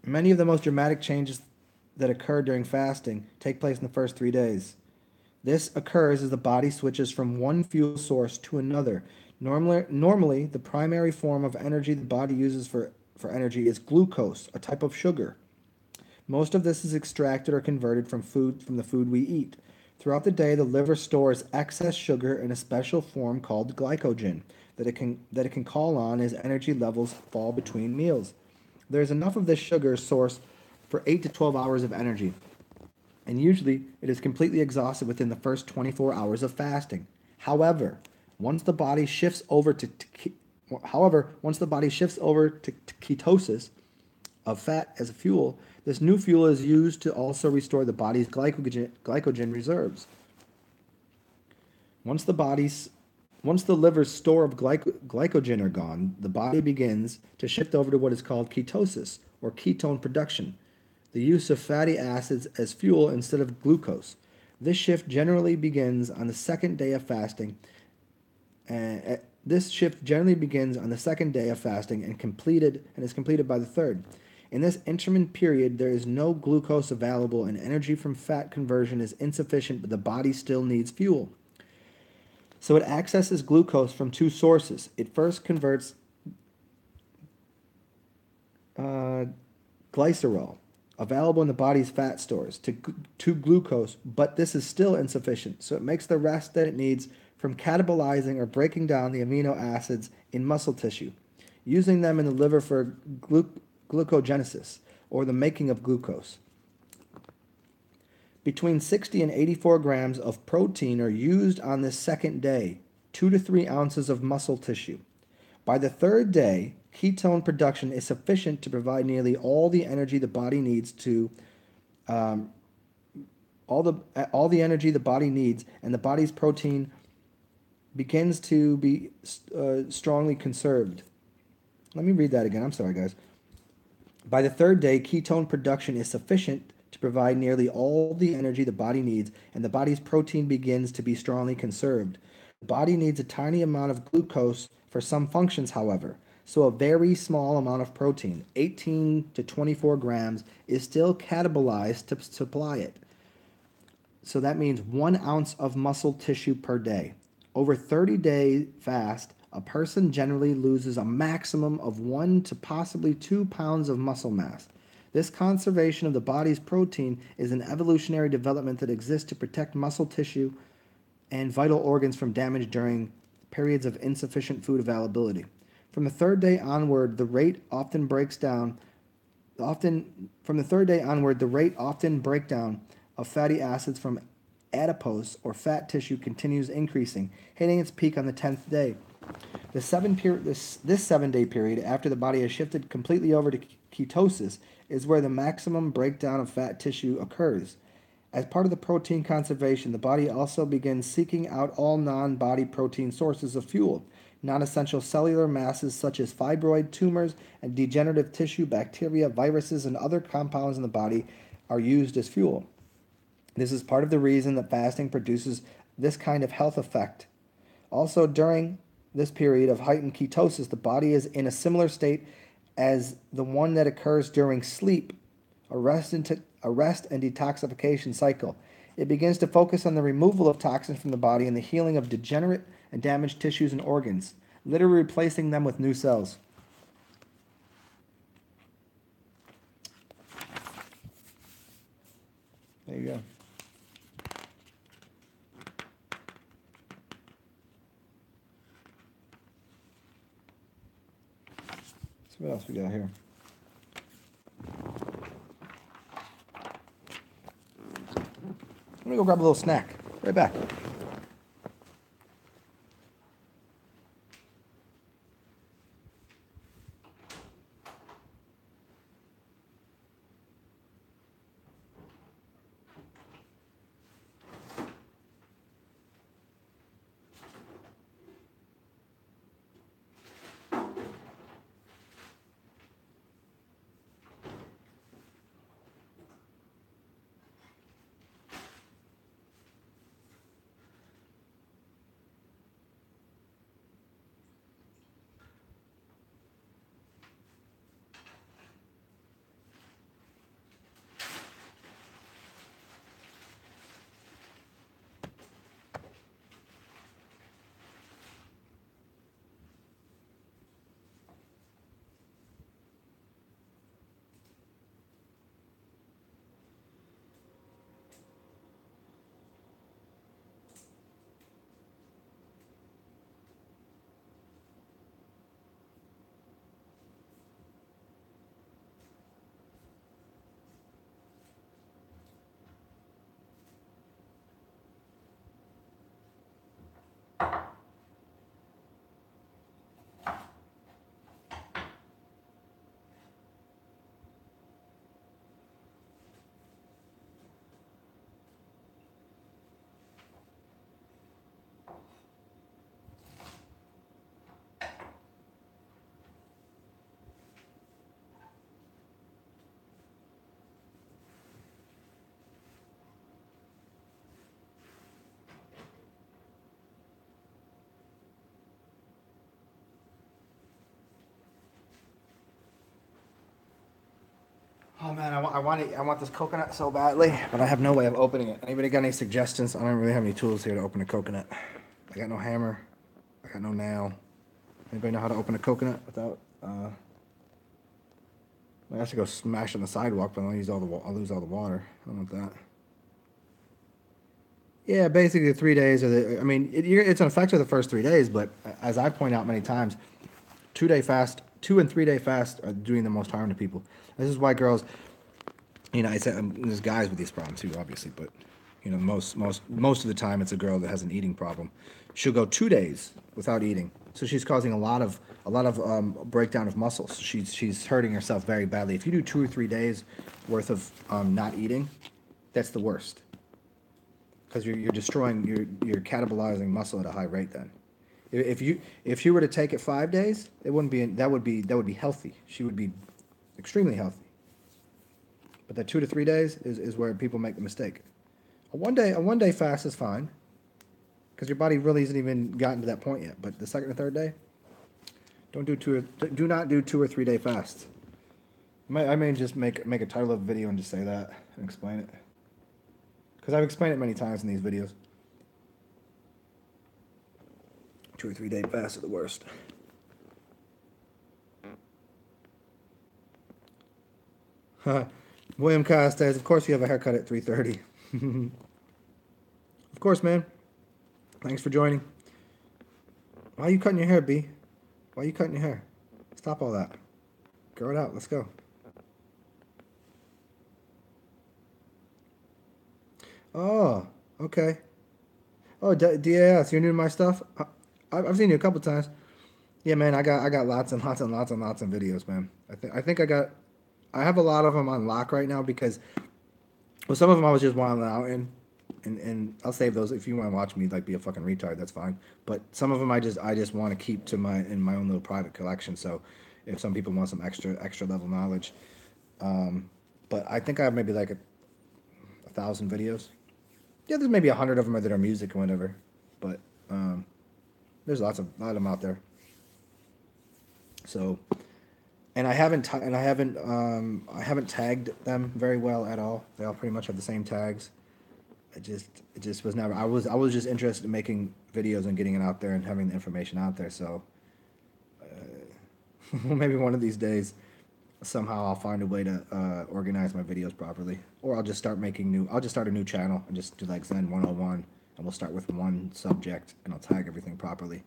Many of the most dramatic changes that occur during fasting take place in the first 3 days. This occurs as the body switches from one fuel source to another. Normally, the primary form of energy the body uses for energy is glucose, a type of sugar. Most of this is extracted or converted from the food we eat. Throughout the day, the liver stores excess sugar in a special form called glycogen that it can call on as energy levels fall between meals. There is enough of this sugar source for 8 to 12 hours of energy, and usually it is completely exhausted within the first 24 hours of fasting. However, once the body shifts over to ketosis of fat as a fuel, this new fuel is used to also restore the body's glycogen reserves. Once the liver's store of glycogen are gone, the body begins to shift over to what is called ketosis, or ketone production, the use of fatty acids as fuel instead of glucose. This shift generally begins on the second day of fasting, and is completed by the third. In this intermittent period, there is no glucose available, and energy from fat conversion is insufficient, but the body still needs fuel. So it accesses glucose from two sources. It first converts glycerol, available in the body's fat stores, to glucose, but this is still insufficient. So it makes the rest that it needs from catabolizing or breaking down the amino acids in muscle tissue, using them in the liver for glucogenesis, or the making of glucose. Between 60 and 84 grams of protein are used on this second day, 2 to 3 ounces of muscle tissue. By the third day, ketone production is sufficient to provide nearly all the energy the body needs and the body's protein begins to be strongly conserved. Let me read that again. I'm sorry, guys. By the third day, ketone production is sufficient to provide nearly all the energy the body needs, and the body's protein begins to be strongly conserved. The body needs a tiny amount of glucose for some functions, however, so a very small amount of protein, 18 to 24 grams, is still catabolized to supply it. So that means 1 ounce of muscle tissue per day. Over 30-day fast, a person generally loses a maximum of 1 to possibly 2 pounds of muscle mass. This conservation of the body's protein is an evolutionary development that exists to protect muscle tissue and vital organs from damage during periods of insufficient food availability. From the third day onward, the rate often breakdown of fatty acids from adipose or fat tissue continues increasing, hitting its peak on the 10th day. This 7-day period after the body has shifted completely over to ketosis is where the maximum breakdown of fat tissue occurs. As part of the protein conservation, the body also begins seeking out all non-body protein sources of fuel. Non-essential cellular masses such as fibroid, tumors, and degenerative tissue, bacteria, viruses, and other compounds in the body are used as fuel. This is part of the reason that fasting produces this kind of health effect. Also, during this period of heightened ketosis, the body is in a similar state as the one that occurs during sleep, a rest and detoxification cycle. It begins to focus on the removal of toxins from the body and the healing of degenerate and damaged tissues and organs, literally replacing them with new cells. There you go. So what else we got here? I'm gonna go grab a little snack. Right back. Oh man, I want this coconut so badly, but I have no way of opening it. Anybody got any suggestions? I don't really have any tools here to open a coconut. I got no hammer. I got no nail. Anybody know how to open a coconut without? I have to go smash on the sidewalk, but I'll lose all the water. I don't want that. Yeah, basically 3 days. It's an effect for the first 3 days, but as I point out many times, 2 and 3 day fast are doing the most harm to people. This is why girls, I said there's guys with these problems too, obviously, but most of the time it's a girl that has an eating problem. She'll go 2 days without eating, so she's causing a lot of breakdown of muscles. She's hurting herself very badly. If you do 2 or 3 days worth of not eating, that's the worst, because you're destroying, you're catabolizing muscle at a high rate. Then, if you were to take it 5 days, it wouldn't be that would be healthy. She would be extremely healthy. But that 2 to 3 days is where people make the mistake. A one day fast is fine, because your body really hasn't even gotten to that point yet. But the second or third day, do not do 2 or 3 day fasts. I may just make a title of a video and just say that and explain it, because I've explained it many times in these videos. 2 or 3 day fasts are the worst. William Costes, of course you have a haircut at 3:30. Of course, man. Thanks for joining. Why are you cutting your hair, B? Why are you cutting your hair? Stop all that. Grow it out. Let's go. Oh, okay. Oh, DAS, you're new to my stuff? I've seen you a couple times. Yeah, man, I got lots and lots and lots and lots of videos, man. I think I have a lot of them on lock right now because well, some of them I was just wilding out in, and I'll save those if you want to watch me like be a fucking retard. That's fine. But some of them I just want to keep to my own little private collection. So if some people want some extra level knowledge, but I think I have maybe like a thousand videos. Yeah, there's maybe 100 of them that are music or whatever, but there's lot of them out there. So, and I haven't tagged them very well at all. They all pretty much have the same tags. It just was never. I was just interested in making videos and getting it out there and having the information out there. So maybe one of these days, somehow I'll find a way to organize my videos properly, or I'll just start making new. I'll just start a new channel and just do like Zen 101, and we'll start with one subject and I'll tag everything properly.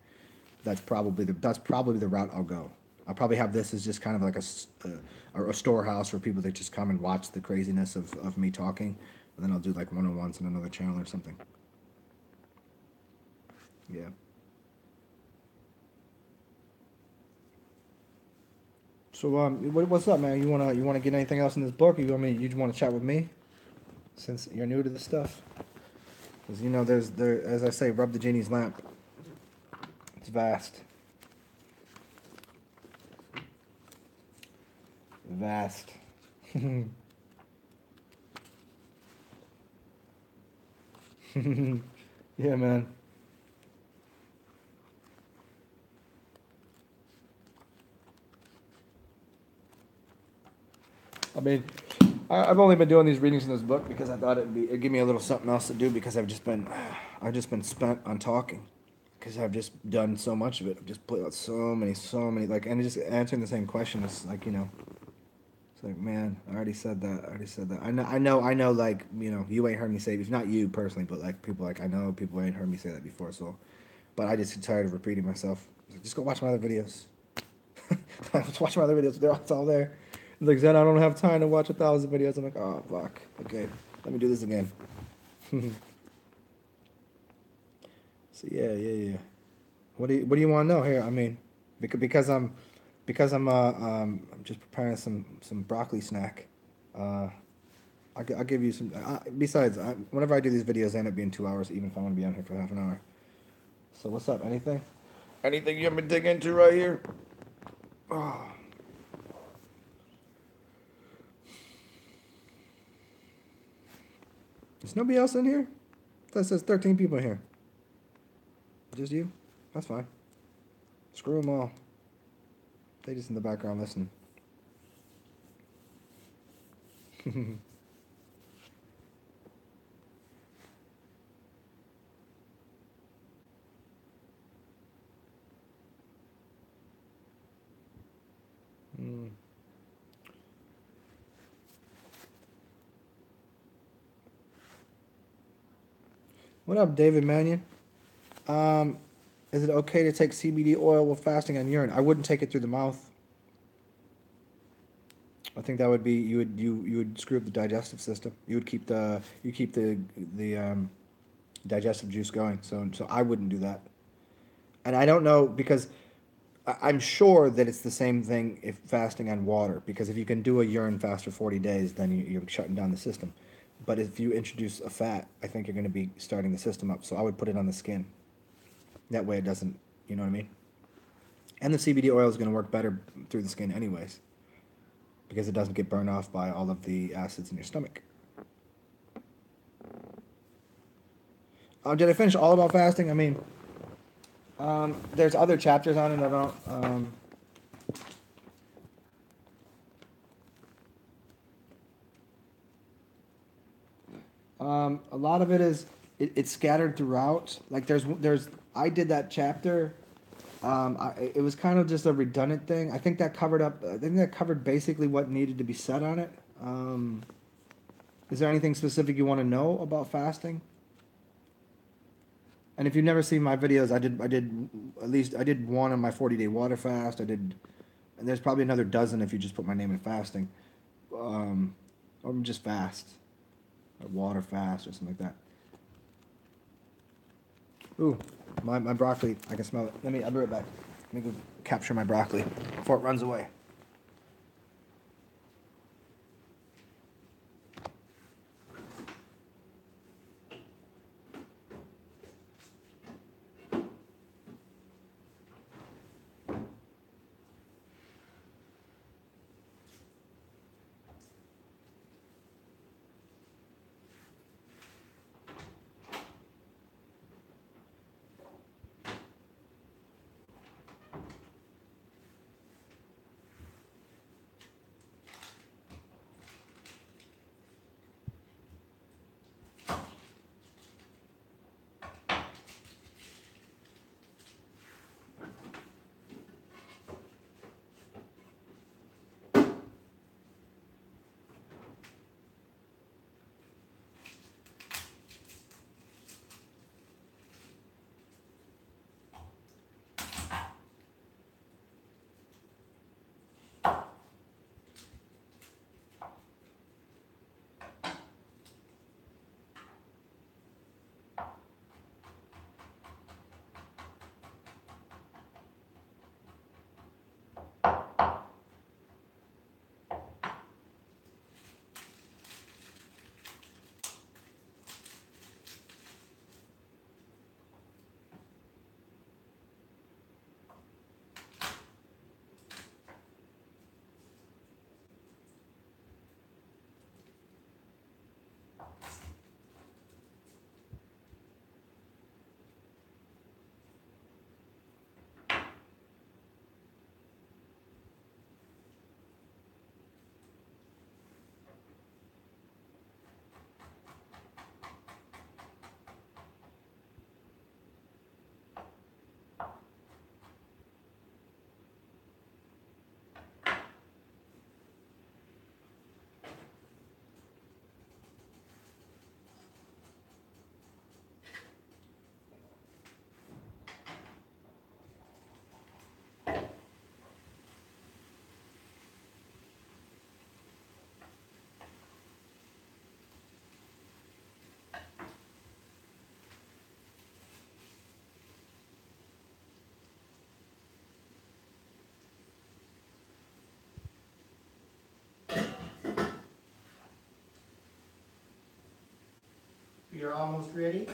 That's probably the route I'll go. I'll probably have this as just kind of like a storehouse for people that just come and watch the craziness of me talking, and then I'll do like 101s in another channel or something. Yeah. So what's up, man? You wanna get anything else in this book? Or you want to chat with me since you're new to this stuff? Because there as I say, rub the genie's lamp. It's vast. Vast. Yeah, man. I mean, I've only been doing these readings in this book because I thought it'd give me a little something else to do because I've just been spent on talking because I've just done so much of it. I've just put out so many like and just answering the same question. It's like it's like man, I already said that. I already said that. I know. Like you ain't heard me say it. If not you personally, but like people like I know people ain't heard me say that before. So, but I just get tired of repeating myself. Like, just go watch my other videos. Just watch my other videos. It's all there. Like Zen, I don't have time to watch 1,000 videos. I'm like, oh fuck. Okay, let me do this again. So yeah. What do you want to know here? I mean, because I'm just preparing some broccoli snack. Uh, I'll give you some. Besides, whenever I do these videos, they end up being 2 hours, even if I'm gonna be on here for half an hour. So what's up? Anything? Anything you want me to dig into right here? Oh. There's nobody else in here? That says 13 people in here. Just you? That's fine. Screw them all. They just in the background listening. Mm. What up, David Mannion? Um, is it okay to take CBD oil while fasting on urine? I wouldn't take it through the mouth. I think that would be you would screw up the digestive system. You keep the digestive juice going. So I wouldn't do that. And I don't know because I'm sure that it's the same thing if fasting on water. Because if you can do a urine fast for 40 days, then you're shutting down the system. But if you introduce a fat, I think you're going to be starting the system up. So I would put it on the skin. That way it doesn't, you know what I mean? And the CBD oil is going to work better through the skin anyways, because it doesn't get burned off by all of the acids in your stomach. Did I finish all about fasting? I mean, there's other chapters on it about. A lot of it is it's scattered throughout. Like there's I did that chapter. It was kind of just a redundant thing. I think that covered up. I think that covered basically what needed to be said on it. Is there anything specific you want to know about fasting? And if you've never seen my videos, I did one on my 40-day water fast. And there's probably another dozen if you just put my name in fasting, or just fast, or water fast, or something like that. Ooh, my broccoli, I can smell it. I'll be right back. Let me go capture my broccoli before it runs away. You're almost ready.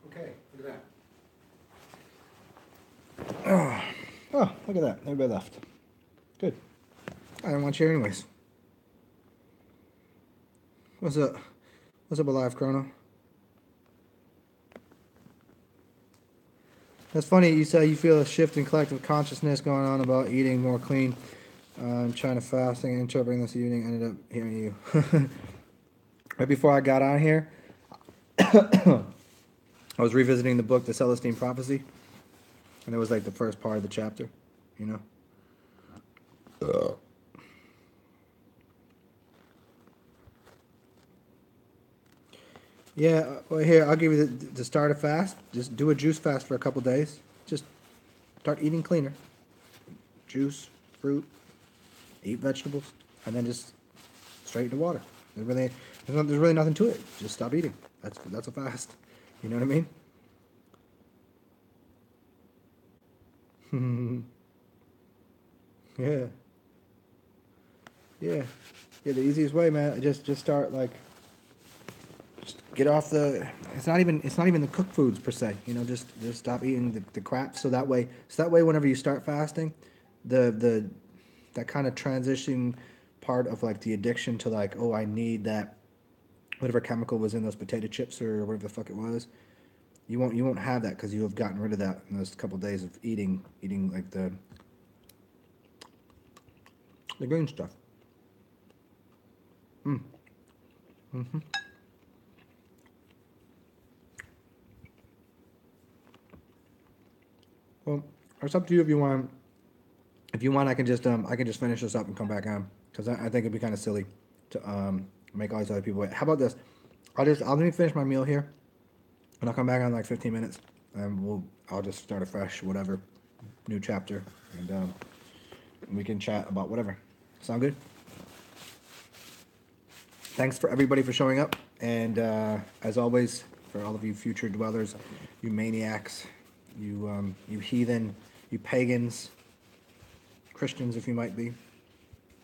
Okay, look at that. Oh, look at that. Everybody left. Good. I didn't want you here anyways. What's up? What's up, Alive Chrono? That's funny. You say you feel a shift in collective consciousness going on about eating more clean. Trying to fasting and interpreting this evening. Ended up hearing you. Right before I got on here, I was revisiting the book, The Celestine Prophecy, and it was like the first part of the chapter, you know? Yeah, well, here, I'll give you the start a fast. Just do a juice fast for a couple days. Just start eating cleaner. Juice, fruit, eat vegetables, and then just straight into water. There's really nothing to it. Just stop eating. That's a fast. You know what I mean? Yeah. Yeah. Yeah, the easiest way, man, just start like just get off the it's not even the cooked foods per se, you know, just stop eating the crap so that way whenever you start fasting, the that kind of transition part of like the addiction to like, oh, I need that whatever chemical was in those potato chips or whatever the fuck it was. You won't have that because you have gotten rid of that in those couple days of eating like the green stuff. Well, it's up to you if you want. If you want, I can just finish this up and come back on because I think it'd be kind of silly to make all these other people wait. How about this? I'll let me finish my meal here, and I'll come back on like 15 minutes, and I'll just start a fresh whatever new chapter, and we can chat about whatever. Sound good? Thanks for everybody for showing up, and as always, for all of you future dwellers, you maniacs, you heathen, you pagans, Christians if you might be,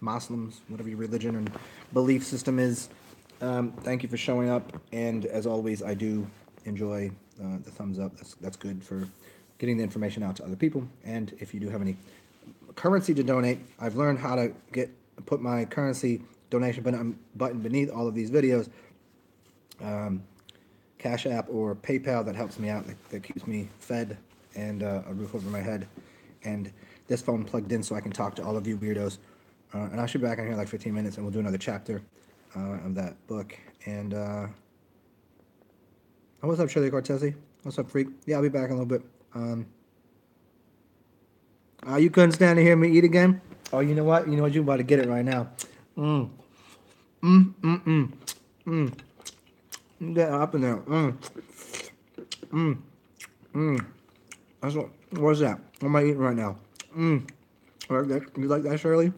Muslims, whatever your religion and belief system is. Thank you for showing up, and as always, I do enjoy the thumbs up. That's good for getting the information out to other people. And if you do have any currency to donate, I've learned how to put my currency donation button beneath all of these videos. Cash App or PayPal, that helps me out, that keeps me fed and a roof over my head, and this phone plugged in so I can talk to all of you weirdos. And I should be back in here in like 15 minutes, and we'll do another chapter of that book. And oh, what's up, Shirley Cortese? What's up, freak? Yeah, I'll be back in a little bit. You couldn't stand to hear me eat again? Oh, you know what? You know what? You're about to get it right now. Get up in there. That's what's that? What am I eating right now? You like that, Shirley?